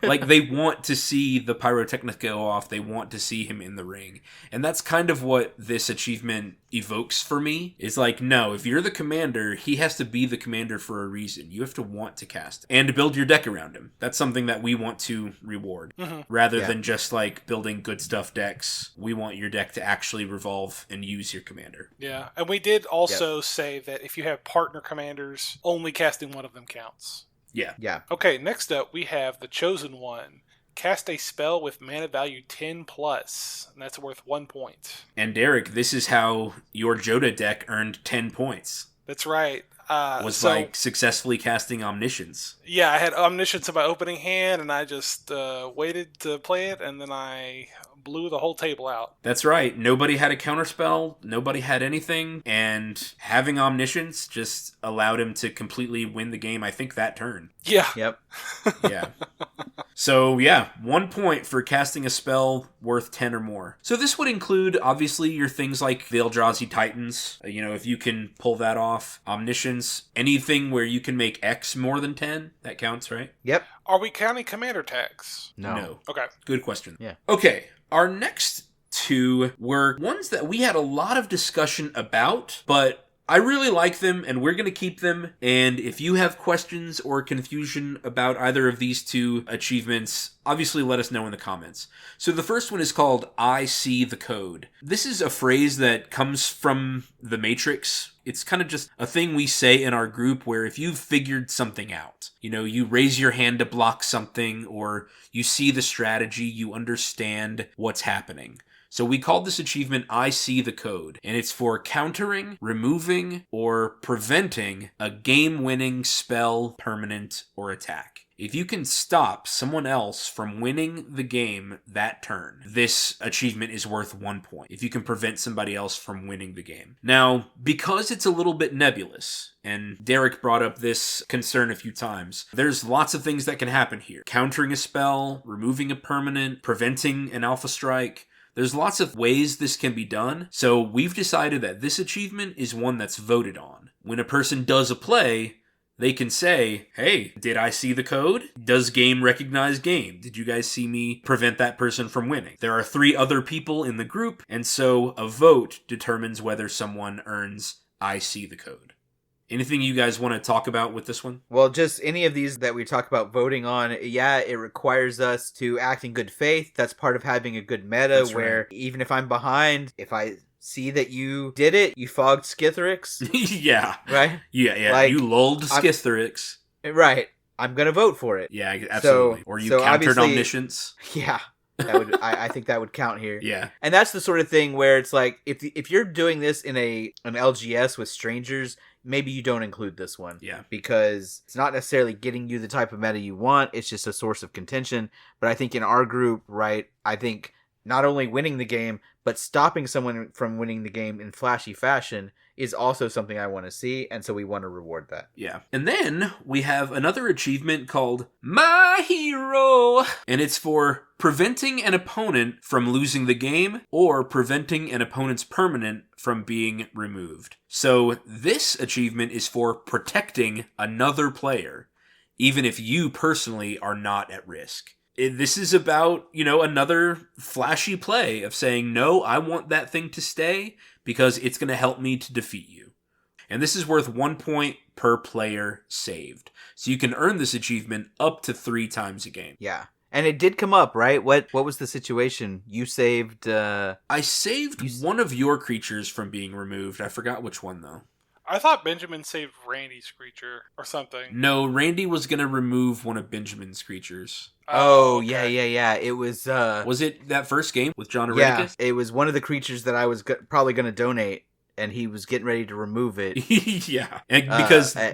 Like, they want to see the pyrotechnic go off. They want to see him in the ring. And that's kind of what this achievement evokes for me. Is like, no, if you're the commander, he has to be the commander for a reason. You have to want to cast him and to build your deck around him. That's something that we want to reward. Rather than just, like, building good stuff decks. We want your deck to actually revolve and use your commander. Yeah. And we did also say that if you have partner commanders, only casting one of them counts. Yeah. Yeah. Okay, next up we have the Chosen One. Cast a spell with mana value 10 plus, and that's worth 1 point. And Derek, this is how your Joda deck earned 10 points. That's right. By successfully casting Omniscience. Yeah, I had Omniscience in my opening hand, and I just waited to play it, and then I blew the whole table out. That's right. Nobody had a counterspell. Nobody had anything. And having Omniscience just allowed him to completely win the game, I think, that turn. Yeah. Yep. Yeah. So, yeah, 1 point for casting a spell worth 10 or more. So this would include, obviously, your things like the Eldrazi Titans. If you can pull that off. Omniscience. Anything where you can make X more than 10, that counts, right? Yep. Are we counting commander tags? No. Okay. Good question. Yeah. Okay, our next two were ones that we had a lot of discussion about, but I really like them, and we're going to keep them. And if you have questions or confusion about either of these two achievements, obviously let us know in the comments. So the first one is called I See the Code. This is a phrase that comes from The Matrix. It's kind of just a thing we say in our group where if you've figured something out, you raise your hand to block something, or you see the strategy, you understand what's happening. So we called this achievement I See the Code, and it's for countering, removing, or preventing a game-winning spell, permanent, or attack. If you can stop someone else from winning the game that turn, this achievement is worth 1 point. If you can prevent somebody else from winning the game. Now, because it's a little bit nebulous, and Derek brought up this concern a few times, there's lots of things that can happen here. Countering a spell, removing a permanent, preventing an alpha strike. There's lots of ways this can be done, so we've decided that this achievement is one that's voted on. When a person does a play, they can say, hey, did I see the code? Does game recognize game? Did you guys see me prevent that person from winning? There are 3 other people in the group, and so a vote determines whether someone earns I See the Code. Anything you guys want to talk about with this one? Well, just any of these that we talk about voting on, yeah, it requires us to act in good faith. That's part of having a good meta. That's where right. Even if I'm behind, if I see that you did it, you fogged Skithrix. Yeah. Right? Yeah. Like, you lulled Skithrix. Right. I'm going to vote for it. Yeah, absolutely. Or you countered Omniscience. Yeah. That would I think that would count here. Yeah. And that's the sort of thing where it's like, if you're doing this in an LGS with strangers, maybe you don't include this one. Yeah. Because it's not necessarily getting you the type of meta you want. It's just a source of contention. But I think in our group, right, I think not only winning the game, but stopping someone from winning the game in flashy fashion is also something I want to see, and so we want to reward that. Yeah. And then we have another achievement called My Hero, and it's for preventing an opponent from losing the game or preventing an opponent's permanent from being removed. So this achievement is for protecting another player, even if you personally are not at risk. This is about, another flashy play of saying, no, I want that thing to stay because it's going to help me to defeat you. And this is worth 1 point per player saved. So you can earn this achievement up to 3 times a game. Yeah. And it did come up, right? What was the situation? You saved... I saved one of your creatures from being removed. I forgot which one, though. I thought Benjamin saved Randy's creature or something. No, Randy was going to remove one of Benjamin's creatures. Oh, okay. yeah. It was... Was it that first game with John Eridicus? Yeah, it was one of the creatures that I was probably going to donate, and he was getting ready to remove it. Yeah. And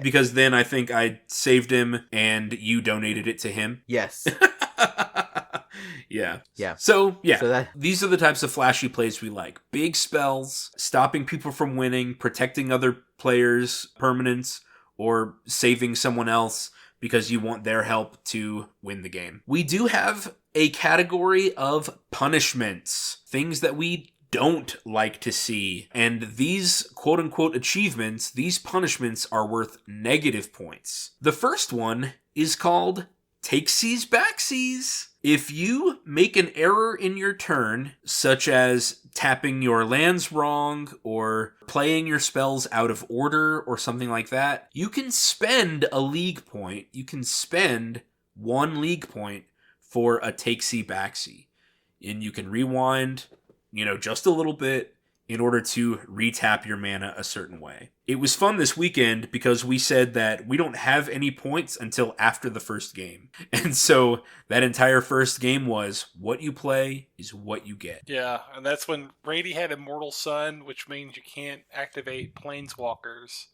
because then I think I saved him, and you donated it to him. Yes. Yeah. So these are the types of flashy plays we like. Big spells, stopping people from winning, protecting other players' permanents, or saving someone else because you want their help to win the game. We do have a category of punishments, things that we don't like to see. And these quote-unquote achievements, these punishments are worth negative points. The first one is called Takesies Backsies. If you make an error in your turn, such as tapping your lands wrong or playing your spells out of order or something like that, you can spend a league point. You can spend 1 league point for a Takesy Backsy. And you can rewind, just a little bit in order to retap your mana a certain way. It was fun this weekend because we said that we don't have any points until after the first game. And so that entire first game was what you play is what you get. Yeah, and that's when Randy had Immortal Sun, which means you can't activate Planeswalkers.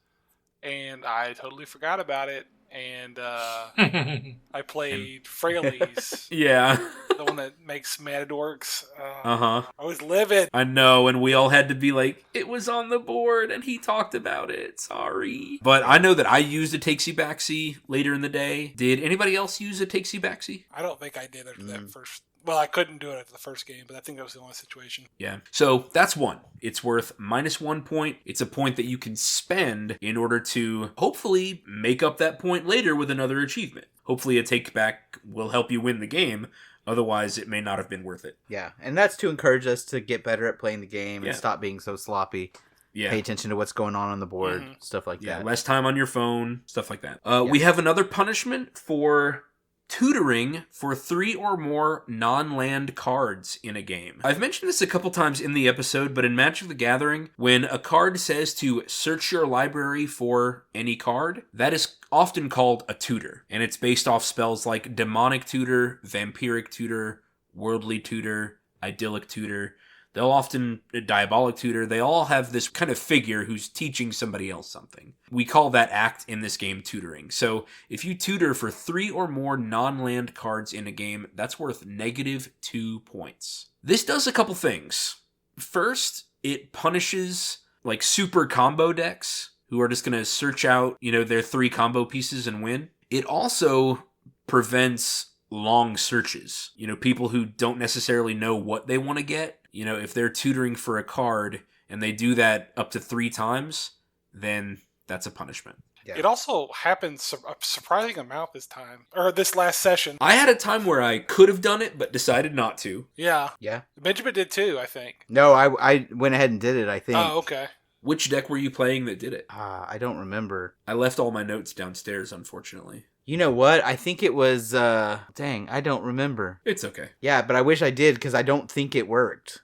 And I totally forgot about it. And I played Frailes. Yeah. The one that makes Matadorks. I was livid. I know, and we all had to be like, it was on the board, and he talked about it. Sorry. But I know that I used a Takesy Backsy later in the day. Did anybody else use a Takesy Backsy? I don't think I did after that first. Well, I couldn't do it after the first game, but I think that was the only situation. Yeah. So that's 1. It's worth -1 point. It's a point that you can spend in order to hopefully make up that point later with another achievement. Hopefully a take back will help you win the game. Otherwise, it may not have been worth it. Yeah. And that's to encourage us to get better at playing the game and stop being so sloppy. Yeah. Pay attention to what's going on the board, stuff like that. Less time on your phone, stuff like that. We have another punishment for tutoring for 3 or more non-land cards in a game. I've mentioned this a couple times in the episode, but in Magic the Gathering, when a card says to search your library for any card, that is often called a tutor. And it's based off spells like Demonic Tutor, Vampiric Tutor, Worldly Tutor, Idyllic Tutor. They'll often, Diabolic Tutor, they all have this kind of figure who's teaching somebody else something. We call that act in this game tutoring. So if you tutor for 3 or more non-land cards in a game, that's worth -2 points. This does a couple things. First, it punishes like super combo decks who are just going to search out, their 3 combo pieces and win. It also prevents long searches. People who don't necessarily know what they want to get. If they're tutoring for a card and they do that up to 3 times, then that's a punishment. Yeah. It also happened a surprising amount this last session. I had a time where I could have done it, but decided not to. Yeah. Yeah. Benjamin did too, I think. No, I went ahead and did it, I think. Oh, okay. Which deck were you playing that did it? I don't remember. I left all my notes downstairs, unfortunately. You know what? I think it was, dang, I don't remember. It's okay. Yeah, but I wish I did because I don't think it worked.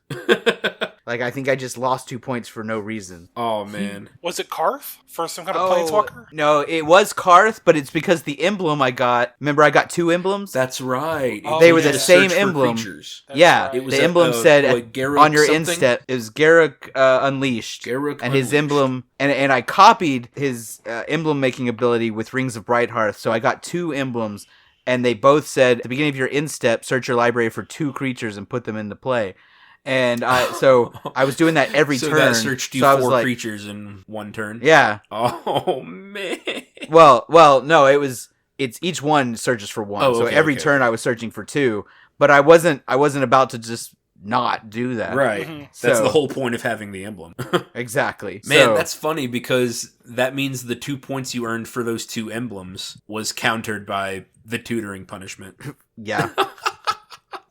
Like, I think I just lost 2 points for no reason. Oh, man. Was it Karth for some kind of Planeswalker? No, it was Karth, but it's because the emblem I got... Remember I got 2 emblems? That's right. They were the same emblem. Yeah. Right. It was the emblem said on your instep, it was Garruk Unleashed. Garruk and his emblem... And I copied his emblem-making ability with Rings of Brighthearth, so I got 2 emblems and they both said at the beginning of your end step, search your library for 2 creatures and put them into play. And so I was doing that every so turn. That searched you so 4 creatures in one turn. Yeah. Oh man. Well, no, it's each one searches for 1. Oh, so okay, every okay. turn I was searching for 2, but I wasn't about to just not do that. Right. Mhm. That's So- the whole point of having the emblem. Exactly. Man, So- that's funny because that means the 2 points you earned for those 2 emblems was countered by the tutoring punishment. Yeah.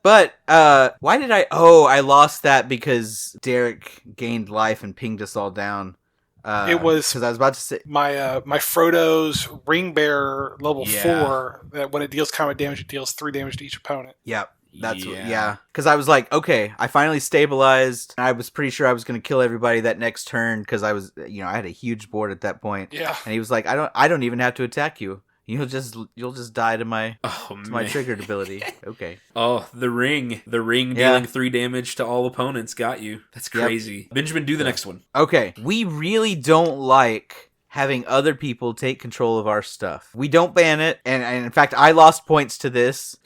But why did I lost that because Derek gained life and pinged us all down. It was because I was about to say my Frodo's Ring Bearer level Yeah. 4, that when it deals combat damage, it deals 3 damage to each opponent. Yep. That's Yeah. yeah. Because I was like, okay, I finally stabilized. I was pretty sure I was going to kill everybody that next turn because I was, I had a huge board at that point. Yeah. And he was like, I don't even have to attack you. You'll just die to my Man. triggered ability. Okay. Oh, the ring Yeah. dealing 3 damage to all opponents got you. That's crazy. Benjamin, do the next one. Okay. We really don't like having other people take control of our stuff. We don't ban it, and in fact, I lost points to this.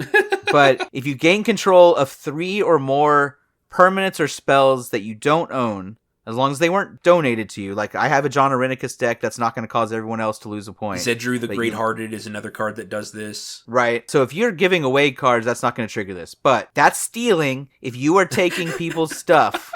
But if you gain control of 3 or more permanents or spells that you don't own, as long as they weren't donated to you, like I have a John Arenicus deck that's not going to cause everyone else to lose a point. Zedru the But Great-Hearted is another card that does this. Right. So if you're giving away cards, that's not going to trigger this. But that's stealing if you are taking people's stuff.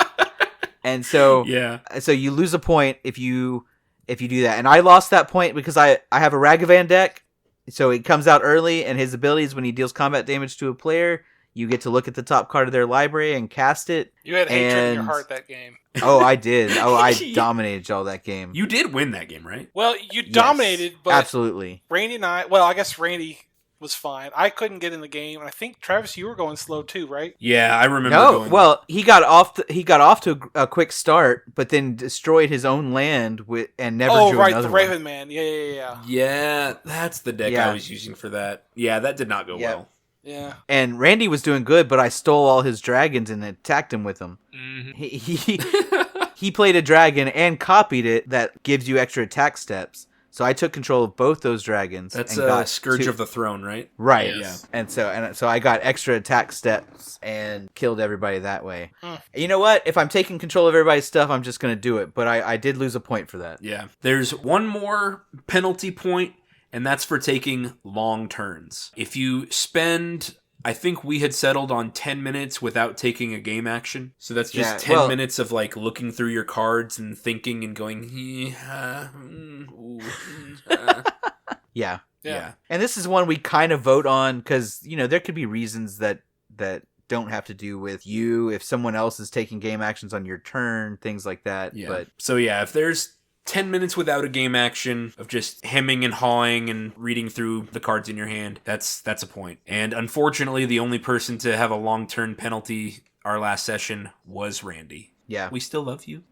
And so Yeah. so you lose a point if you do that. And I lost that point because I have a Ragavan deck. So it comes out early, and his abilities, when he deals combat damage to a player, you get to look at the top card of their library and cast it. You had hatred in your And- heart that game. Oh, I did. Oh, I dominated y'all that game. You did win that game, right? Well, you Yes, dominated, but absolutely. Randy and I guess Randy was fine. I couldn't get in the game, and I think Travis, you were going slow too, right? Yeah, I remember No, going. well, he got off to a quick start, but then destroyed his own land and never Oh, drew right, another the one. Raven Man. Yeah. Yeah, that's the deck Yeah. I was using for that. Yeah, that did not go Yeah. well. Yeah. And Randy was doing good, but I stole all his dragons and attacked him with them. Mhm. He played a dragon and copied it that gives you extra attack steps. So I took control of both those dragons. That's and got Scourge 2 of the Throne, right? Right. Yes. And so I got extra attack steps and killed everybody that way. Hmm. You know what? If I'm taking control of everybody's stuff, I'm just going to do it. But I did lose a point for that. Yeah. There's one more penalty point, and that's for taking long turns. If you spend... I think we had settled on 10 minutes without taking a game action. So that's just Yeah, 10 well- minutes of like looking through your cards and thinking and going, Yeah. yeah. And this is one we kind of vote on because, there could be reasons that don't have to do with you. If someone else is taking game actions on your turn, things like that. Yeah. But So yeah, if there's 10 minutes without a game action of just hemming and hawing and reading through the cards in your hand, that's a point. And unfortunately, the only person to have a long turn penalty our last session was Randy. yeah. We still love you.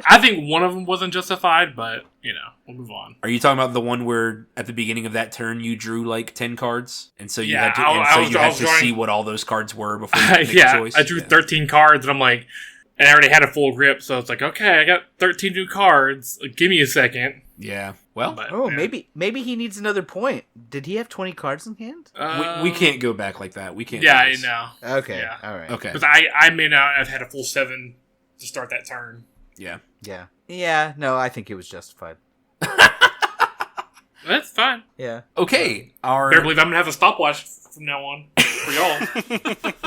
I think one of them wasn't justified, but we'll move on. Are you talking about the one where at the beginning of that turn you drew like 10 cards, and so you Yeah, had to, I was see drawing- what all those cards were before you could make a Yeah, choice? I drew 13 cards, and I'm like, and I already had a full grip, so it's like, okay, I got 13 new cards. Give me a second. Yeah. Well, But, Oh, yeah. maybe he needs another point. Did he have 20 cards in hand? we can't go back like that. We can't. Yeah, do I this. know. Okay. Yeah. All right. Okay. Because I may not have had a full 7 to start that turn. Yeah. Yeah. Yeah. No, I think it was justified. That's fine. Yeah. Okay. Our Better believe I'm going to have a stopwatch from now on for y'all.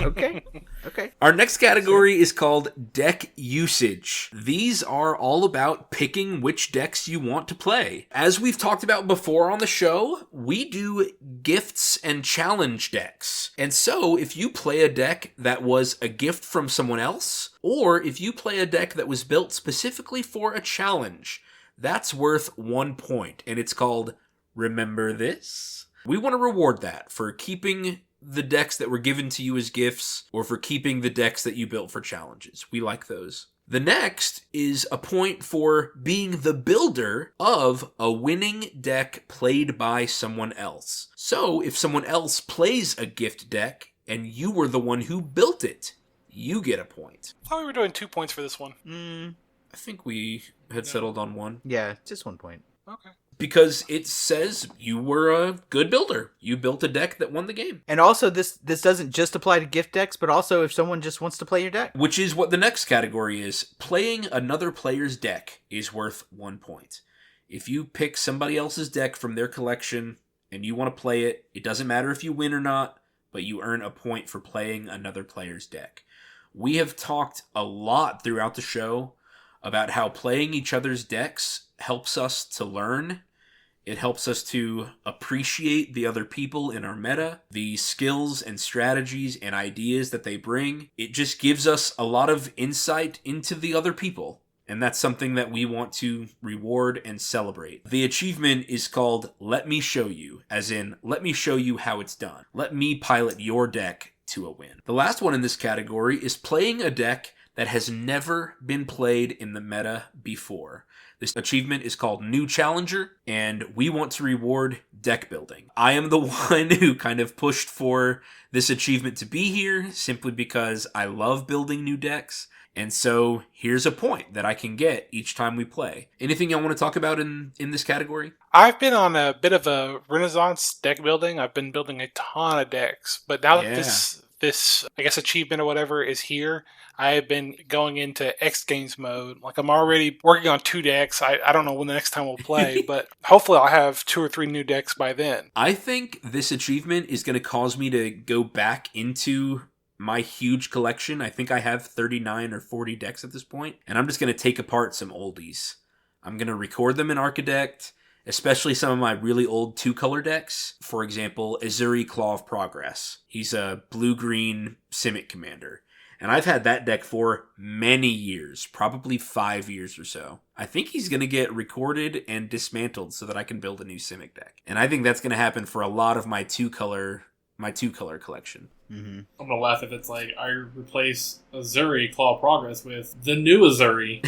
Okay. Okay. Our next category is called deck usage. These are all about picking which decks you want to play. As we've talked about before on the show, we do gifts and challenge decks. And so if you play a deck that was a gift from someone else, or if you play a deck that was built specifically for a challenge, that's worth 1 point. And it's called Remember This? We want to reward that for keeping the decks that were given to you as gifts, or for keeping the decks that you built for challenges. We like those. The next is a point for being the builder of a winning deck played by someone else. So if someone else plays a gift deck and you were the one who built it, you get a point. I thought we were doing 2 points for this one. I think we had settled on 1. Yeah, just 1 point. Okay. because it says you were a good builder. You built a deck that won the game. And also, this doesn't just apply to gift decks, but also if someone just wants to play your deck. Which is what the next category is. Playing another player's deck is worth 1 point. If you pick somebody else's deck from their collection and you want to play it, it doesn't matter if you win or not, but you earn a point for playing another player's deck. We have talked a lot throughout the show about how playing each other's decks helps us to learn. It helps us to appreciate the other people in our meta, the skills and strategies and ideas that they bring. It just gives us a lot of insight into the other people. And that's something that we want to reward and celebrate. The achievement is called Let Me Show You, as in, let me show you how it's done. Let me pilot your deck to a win. The last one in this category is playing a deck that has never been played in the meta before. This achievement is called New Challenger, and we want to reward deck building. I am the one who kind of pushed for this achievement to be here, simply because I love building new decks. And so here's a point that I can get each time we play. Anything y'all want to talk about in this category? I've been on a bit of a renaissance deck building. I've been building a ton of decks. But now that this I guess achievement or whatever is here, I have been going into X Games mode. Like, I'm already working on 2 decks. I don't know when the next time we'll play, but hopefully I'll have 2 or 3 new decks by then. I think this achievement is going to cause me to go back into my huge collection. I think I have 39 or 40 decks at this point, and I'm just going to take apart some oldies. I'm going to record them in Archidect, especially some of my really old 2-color decks. For example, Azuri Claw of Progress. He's a blue-green Simic commander, and I've had that deck for many years, probably 5 years or so. I think he's going to get recorded and dismantled so that I can build a new Simic deck, and I think that's going to happen for a lot of my 2-color collection. Mm-hmm. I'm gonna laugh if it's like I replace Azuri Claw of Progress with the new Azuri.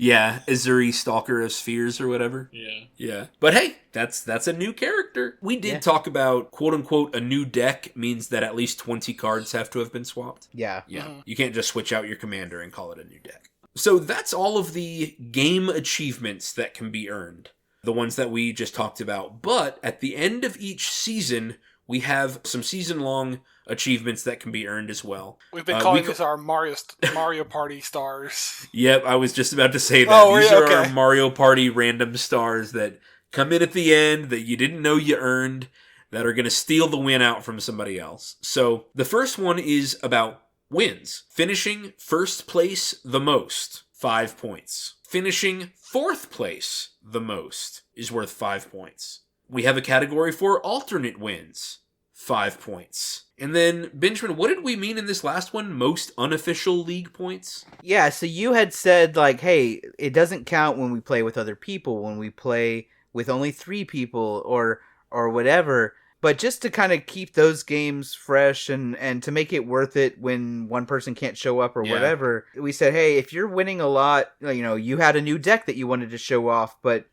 Yeah, Azuri Stalker of Spheres or whatever. Yeah. But hey, that's a new character. We did talk about, quote unquote, a new deck means that at least 20 cards have to have been swapped. Yeah. Mm-hmm. You can't just switch out your commander and call it a new deck. So that's all of the game achievements that can be earned. The ones that we just talked about. But at the end of each season, we have some season-long achievements that can be earned as well. We've been calling this our Mario Party stars. Yep, I was just about to say that. Oh, These yeah, are okay. our Mario Party random stars that come in at the end that you didn't know you earned, that are going to steal the win out from somebody else. So the first one is about wins. Finishing first place the most, 5 points. Finishing fourth place the most is worth 5 points. We have a category for alternate wins, 5 points. And then, Benjamin, what did we mean in this last one? Most unofficial league points? Yeah, so you had said, like, hey, it doesn't count when we play with other people, when we play with only 3 people or whatever. But just to kind of keep those games fresh and to make it worth it when one person can't show up or whatever, we said, hey, if you're winning a lot, you know, you had a new deck that you wanted to show off, but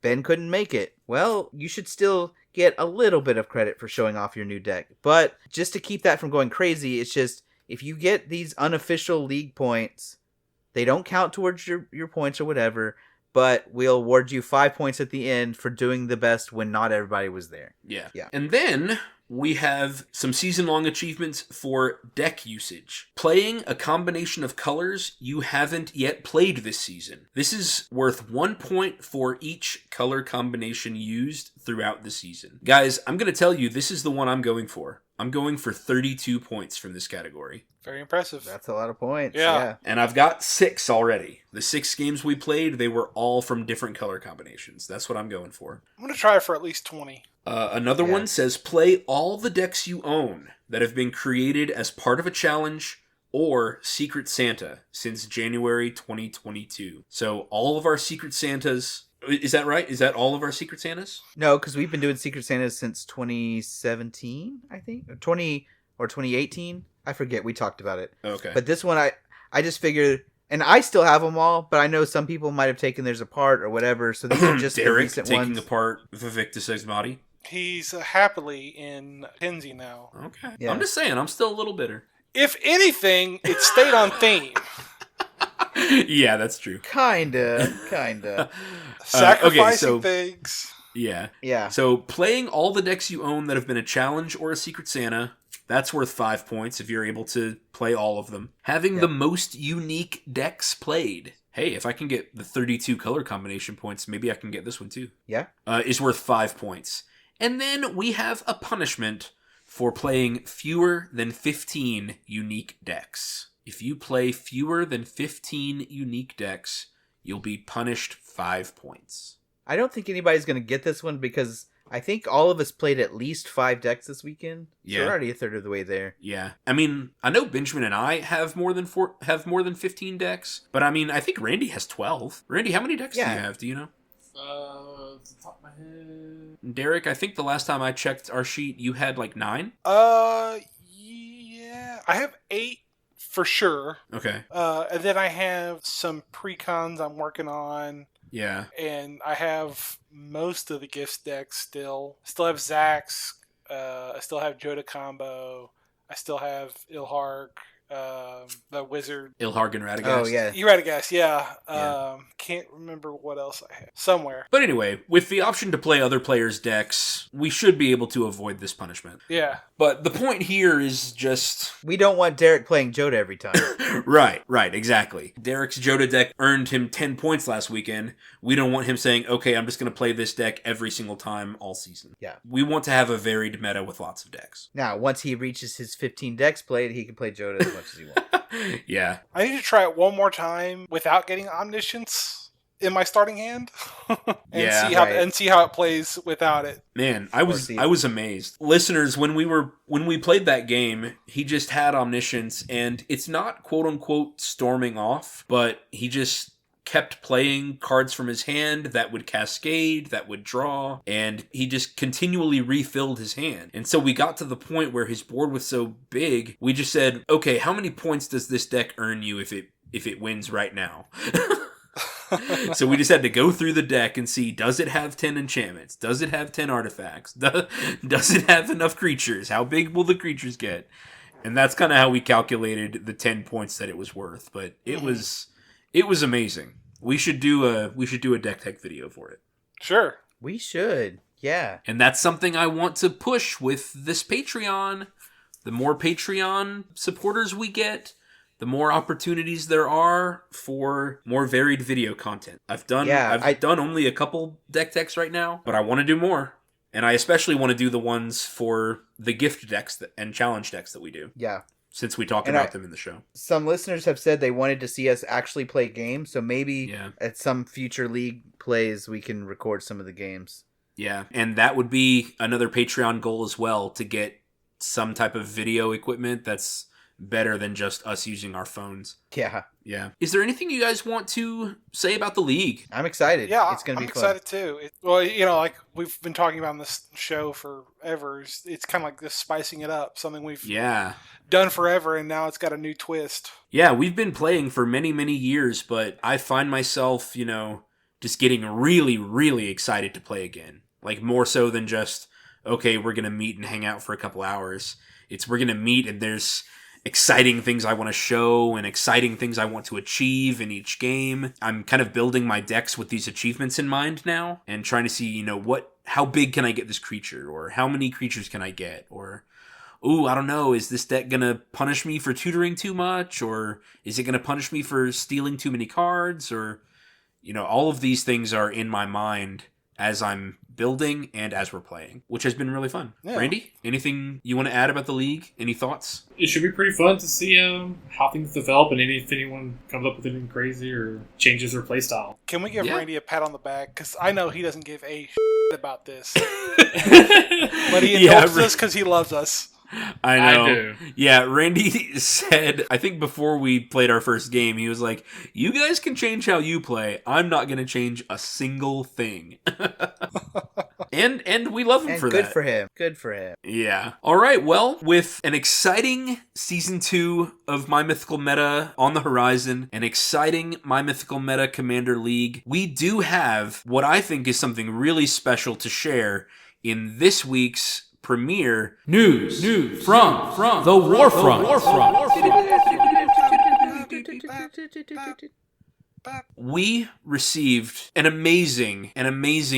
Ben couldn't make it. Well, you should still get a little bit of credit for showing off your new deck. But just to keep that from going crazy, it's just, if you get these unofficial league points, they don't count towards your points or whatever, but we'll award you 5 points at the end for doing the best when not everybody was there. Yeah. Yeah. And then we have some season-long achievements for deck usage. Playing a combination of colors you haven't yet played this season. This is worth 1 point for each color combination used throughout the season. Guys, I'm going to tell you, this is the one I'm going for. I'm going for 32 points from this category. Very impressive. That's a lot of points. Yeah. And I've got 6 already. The 6 games we played, they were all from different color combinations. That's what I'm going for. I'm going to try for at least 20. Another one says play all the decks you own that have been created as part of a challenge or Secret Santa since January 2022. So all of our Secret Santas... Is that right? Is that all of our Secret Santas? No, because we've been doing Secret Santas since 2017, I think. Or 2018. I forget. We talked about it. Okay. But this one, I just figured... And I still have them all, but I know some people might have taken theirs apart or whatever, so these are just the Derek recent taking ones. apart Vivictus Exmati. He's happily in Kenzie now. Okay. Yeah. I'm just saying, I'm still a little bitter. If anything, it stayed on theme. Yeah, that's true. Kinda. Sacrificing things. Yeah. Yeah. So playing all the decks you own that have been a challenge or a Secret Santa, that's worth 5 points if you're able to play all of them. Having the most unique decks played. Hey, if I can get the 32 color combination points, maybe I can get this one too. Yeah. Is worth 5 points. And then we have a punishment for playing fewer than 15 unique decks. If you play fewer than 15 unique decks, you'll be punished 5 points. I don't think anybody's going to get this one because I think all of us played at least 5 decks this weekend. So we're already a third of the way there. Yeah. I mean, I know Benjamin and I have more than 15 decks, but I mean, I think Randy has 12. Randy, how many decks do you have? Do you know? Off the top of my head. Derek, I think the last time I checked our sheet, you had like 9? Yeah. I have 8 for sure. Okay. And then I have some pre-cons I'm working on. Yeah. And I have most of the gifts decks still. Still have Zax. I still have Joda Combo. I still have Ilharg. The Wizard. Ilharg and Radagast. Oh, yeah. Radagast, yeah. Can't remember what else I have. Somewhere. But anyway, with the option to play other players' decks, we should be able to avoid this punishment. Yeah. But the point here is just... We don't want Derek playing Joda every time. Right, exactly. Derek's Joda deck earned him 10 points last weekend. We don't want him saying, okay, I'm just going to play this deck every single time all season. Yeah. We want to have a varied meta with lots of decks. Now, once he reaches his 15 decks played, he can play Joda as much as he wants. Yeah. I need to try it one more time without getting Omniscience in my starting hand and see how it plays without it. Man, I was amazed. Listeners, when we played that game, he just had Omniscience, and it's not quote unquote storming off, but he just kept playing cards from his hand that would cascade, that would draw, and he just continually refilled his hand. And so we got to the point where his board was so big, we just said, okay, how many points does this deck earn you if it wins right now? So we just had to go through the deck and see, does it have 10 enchantments? Does it have 10 artifacts? Does it have enough creatures? How big will the creatures get? And that's kind of how we calculated the 10 points that it was worth. But it was amazing. We should do a deck tech video for it. Sure. We should. Yeah. And that's something I want to push with this Patreon. The more Patreon supporters we get, the more opportunities there are for more varied video content. I've done only a couple deck techs right now, but I want to do more. And I especially want to do the ones for the gift decks and challenge decks that we do. Yeah. Since we talk about them in the show. Some listeners have said they wanted to see us actually play games, so maybe at some future league plays we can record some of the games. Yeah, and that would be another Patreon goal as well, to get some type of video equipment that's better than just us using our phones. Yeah. Yeah. Is there anything you guys want to say about the league? I'm excited. Yeah, it's going to be fun. I'm excited too. Like we've been talking about on this show forever. It's kind of like this spicing it up, something we've done forever, and now it's got a new twist. Yeah, we've been playing for many, many years, but I find myself, just getting really, really excited to play again. Like, more so than just, okay, we're going to meet and hang out for a couple hours. We're going to meet and there's exciting things I want to show and exciting things I want to achieve in each game. I'm kind of building my decks with these achievements in mind now and trying to see, how big can I get this creature, or how many creatures can I get, or, I don't know, is this deck going to punish me for tutoring too much, or is it going to punish me for stealing too many cards, or, all of these things are in my mind as I'm building and as we're playing, which has been really fun. Yeah. Randy, anything you want to add about the league? Any thoughts? It should be pretty fun to see how things develop, and if anyone comes up with anything crazy or changes their playstyle. Can we give Randy a pat on the back? Because I know he doesn't give a about this. But he indulges us because he loves us. I know. I do. Yeah, Randy said, I think before we played our first game, he was like, you guys can change how you play. I'm not going to change a single thing. And we love him for that. Good for him. Good for him. Yeah. All right, well, with an exciting Season 2 of My Mythical Meta on the horizon, an exciting My Mythical Meta Commander League, we do have what I think is something really special to share in this week's premiere news from the Warfront. We received an amazing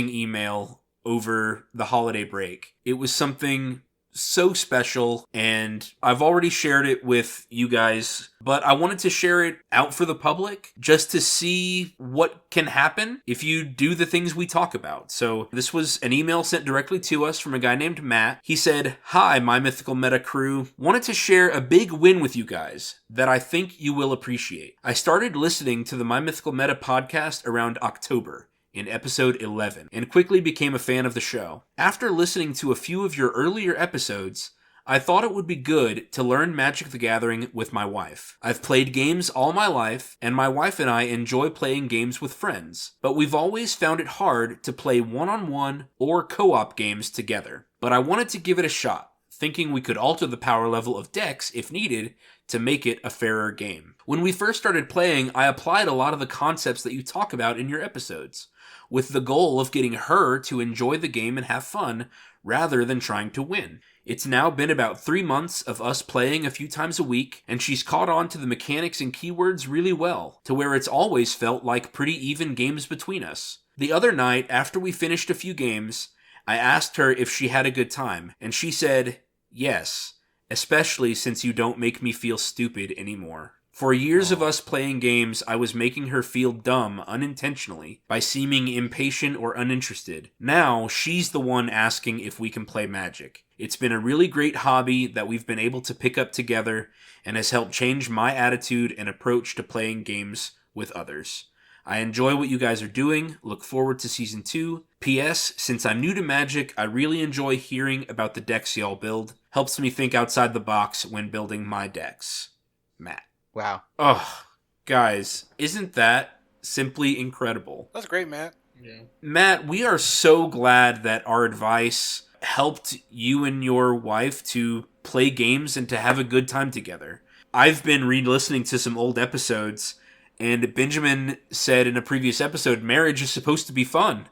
email over the holiday break. It was something so special, and I've already shared it with you guys, but I wanted to share it out for the public just to see what can happen if you do the things we talk about. So this was an email sent directly to us from a guy named Matt. He said, "Hi, my Mythical Meta crew. Wanted to share a big win with you guys that I think you will appreciate. I started listening to the My Mythical Meta podcast around October, in episode 11, and quickly became a fan of the show. After listening to a few of your earlier episodes, I thought it would be good to learn Magic the Gathering with my wife. I've played games all my life, and my wife and I enjoy playing games with friends, but we've always found it hard to play one-on-one or co-op games together. But I wanted to give it a shot, thinking we could alter the power level of decks if needed to make it a fairer game. When we first started playing, I applied a lot of the concepts that you talk about in your episodes, with the goal of getting her to enjoy the game and have fun, rather than trying to win. It's now been about 3 months of us playing a few times a week, and she's caught on to the mechanics and keywords really well, to where it's always felt like pretty even games between us. The other night, after we finished a few games, I asked her if she had a good time, and she said, yes, especially since you don't make me feel stupid anymore. For years of us playing games, I was making her feel dumb unintentionally by seeming impatient or uninterested. Now, she's the one asking if we can play Magic. It's been a really great hobby that we've been able to pick up together and has helped change my attitude and approach to playing games with others. I enjoy what you guys are doing. Look forward to Season 2. P.S. Since I'm new to Magic, I really enjoy hearing about the decks y'all build. Helps me think outside the box when building my decks. Matt." Wow. Oh, guys, isn't that simply incredible? That's great, Matt. Yeah. Matt, we are so glad that our advice helped you and your wife to play games and to have a good time together. I've been re-listening to some old episodes, and Benjamin said in a previous episode, marriage is supposed to be fun.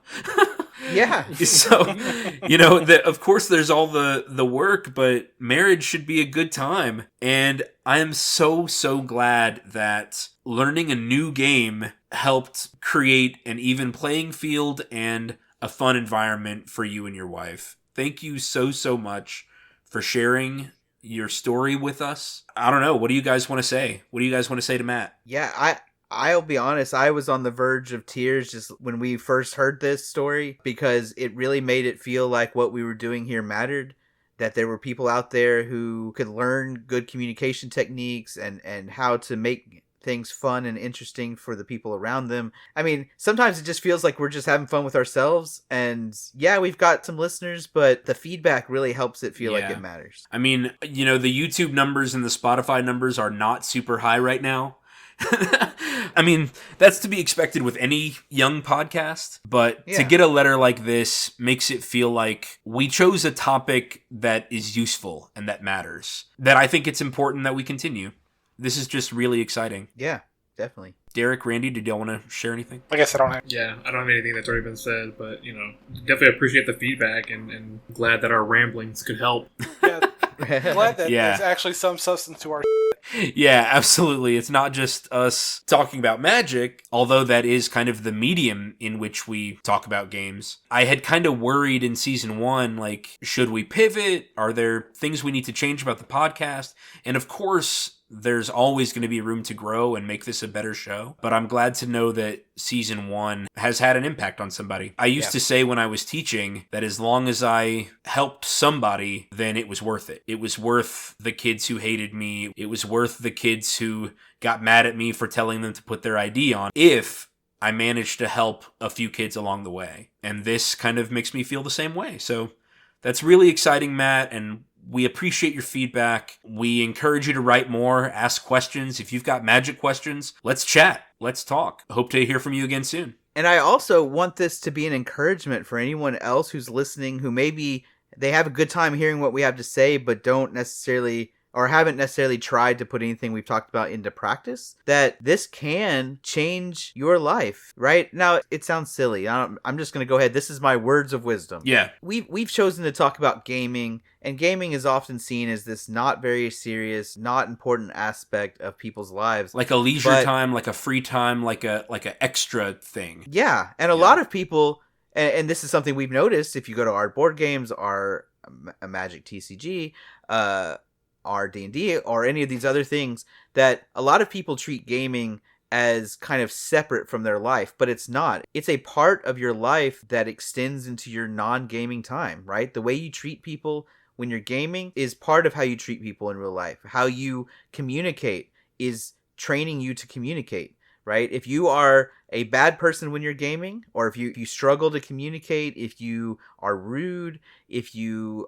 Yeah. So, of course there's all the work, but marriage should be a good time. And I am so glad that learning a new game helped create an even playing field and a fun environment for you and your wife. Thank you so much for sharing your story with us. I don't know. What do you guys want to say? What do you guys want to say to Matt? Yeah, I'll be honest, I was on the verge of tears just when we first heard this story, because it really made it feel like what we were doing here mattered, that there were people out there who could learn good communication techniques and how to make things fun and interesting for the people around them. I mean, sometimes it just feels like we're just having fun with ourselves, and yeah, we've got some listeners, but the feedback really helps it feel like it matters. I mean, the YouTube numbers and the Spotify numbers are not super high right now. I mean, that's to be expected with any young podcast, but to get a letter like this makes it feel like we chose a topic that is useful and that matters, that I think it's important that we continue. This is just really exciting. Yeah, definitely. Derek, Randy, did y'all want to share anything? I guess I don't have. Yeah, I don't have anything that's already been said, but, definitely appreciate the feedback and glad that our ramblings could help. Yeah, glad that there's actually some substance to our. Yeah, absolutely. It's not just us talking about Magic, although that is kind of the medium in which we talk about games. I had kind of worried in Season 1, like, should we pivot? Are there things we need to change about the podcast? And of course, there's always going to be room to grow and make this a better show. But I'm glad to know that Season 1 has had an impact on somebody. I used to say when I was teaching that as long as I helped somebody, then it was worth it. It was worth the kids who hated me. It was worth the kids who got mad at me for telling them to put their ID on, if I managed to help a few kids along the way. And this kind of makes me feel the same way. So that's really exciting, Matt, and we appreciate your feedback. We encourage you to write more, ask questions. If you've got Magic questions, let's chat. Let's talk. Hope to hear from you again soon. And I also want this to be an encouragement for anyone else who's listening, who maybe they have a good time hearing what we have to say, but don't necessarily or haven't necessarily tried to put anything we've talked about into practice, that this can change your life, right? Now, it sounds silly. I'm just going to go ahead. This is my words of wisdom. Yeah. We've chosen to talk about gaming, and gaming is often seen as this not very serious, not important aspect of people's lives. Like a leisure time, like a free time, like a extra thing. Yeah, and a lot of people, and this is something we've noticed if you go to our board games, our Magic TCG, our D&D, or any of these other things, that a lot of people treat gaming as kind of separate from their life, but it's not. It's a part of your life that extends into your non-gaming time, right? The way you treat people when you're gaming is part of how you treat people in real life. How you communicate is training you to communicate, right? If you are a bad person when you're gaming, or if you struggle to communicate, if you are rude, if you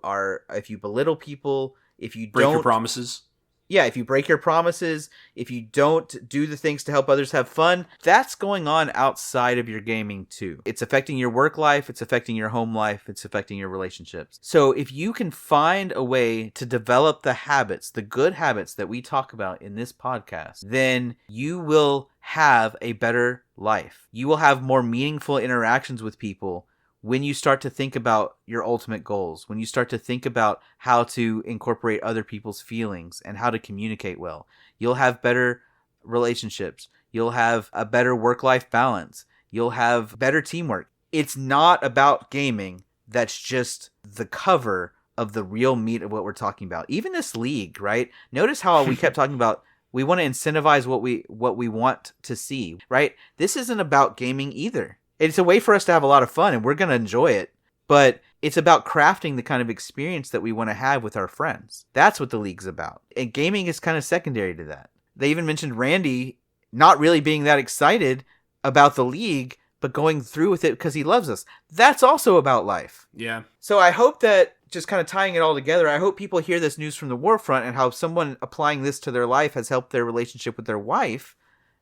belittle people, if you break your promises. Yeah, if you break your promises, if you don't do the things to help others have fun, that's going on outside of your gaming too. It's affecting your work life, it's affecting your home life, it's affecting your relationships. So if you can find a way to develop the habits, the good habits that we talk about in this podcast, then you will have a better life. You will have more meaningful interactions with people when you start to think about your ultimate goals, when you start to think about how to incorporate other people's feelings and how to communicate well. You'll have better relationships. You'll have a better work-life balance. You'll have better teamwork. It's not about gaming. That's just the cover of the real meat of what we're talking about. Even this league, right? Notice how we kept talking about we want to incentivize what we want to see, right? This isn't about gaming either. It's a way for us to have a lot of fun, and we're going to enjoy it. But it's about crafting the kind of experience that we want to have with our friends. That's what the league's about. And gaming is kind of secondary to that. They even mentioned Randy not really being that excited about the league, but going through with it because he loves us. That's also about life. Yeah. So I hope that, just kind of tying it all together, I hope people hear this news from the Warfront and how someone applying this to their life has helped their relationship with their wife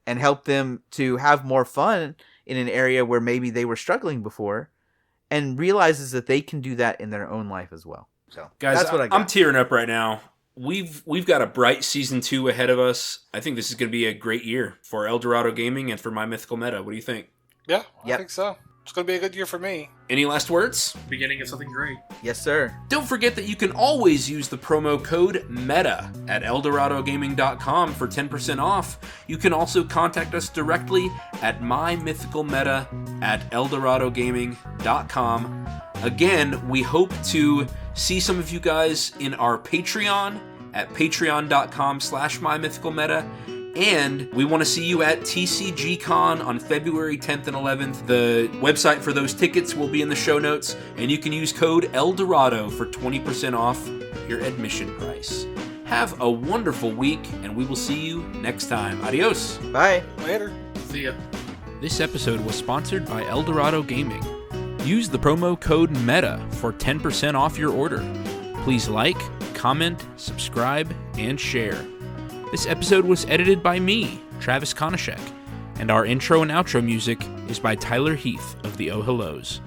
and helped them to have more fun in an area where maybe they were struggling before, and realizes that they can do that in their own life as well. So, guys, that's what I got. I'm tearing up right now. We've got a bright season 2 ahead of us. I think this is going to be a great year for Eldorado Gaming and for My Mythical Meta. What do you think? Yeah, I think so. It's going to be a good year for me. Any last words? Beginning of something great. Yes, sir. Don't forget that you can always use the promo code META at eldoradogaming.com for 10% off. You can also contact us directly at mymythicalmeta@eldoradogaming.com. Again, we hope to see some of you guys in our Patreon at patreon.com/mymythicalmeta. And we want to see you at TCGCon on February 10th and 11th. The website for those tickets will be in the show notes, and you can use code ELDORADO for 20% off your admission price. Have a wonderful week, and we will see you next time. Adios. Bye. Later. See ya. This episode was sponsored by Eldorado Gaming. Use the promo code META for 10% off your order. Please like, comment, subscribe, and share. This episode was edited by me, Travis Konishek, and our intro and outro music is by Tyler Heath of the Oh Hellos.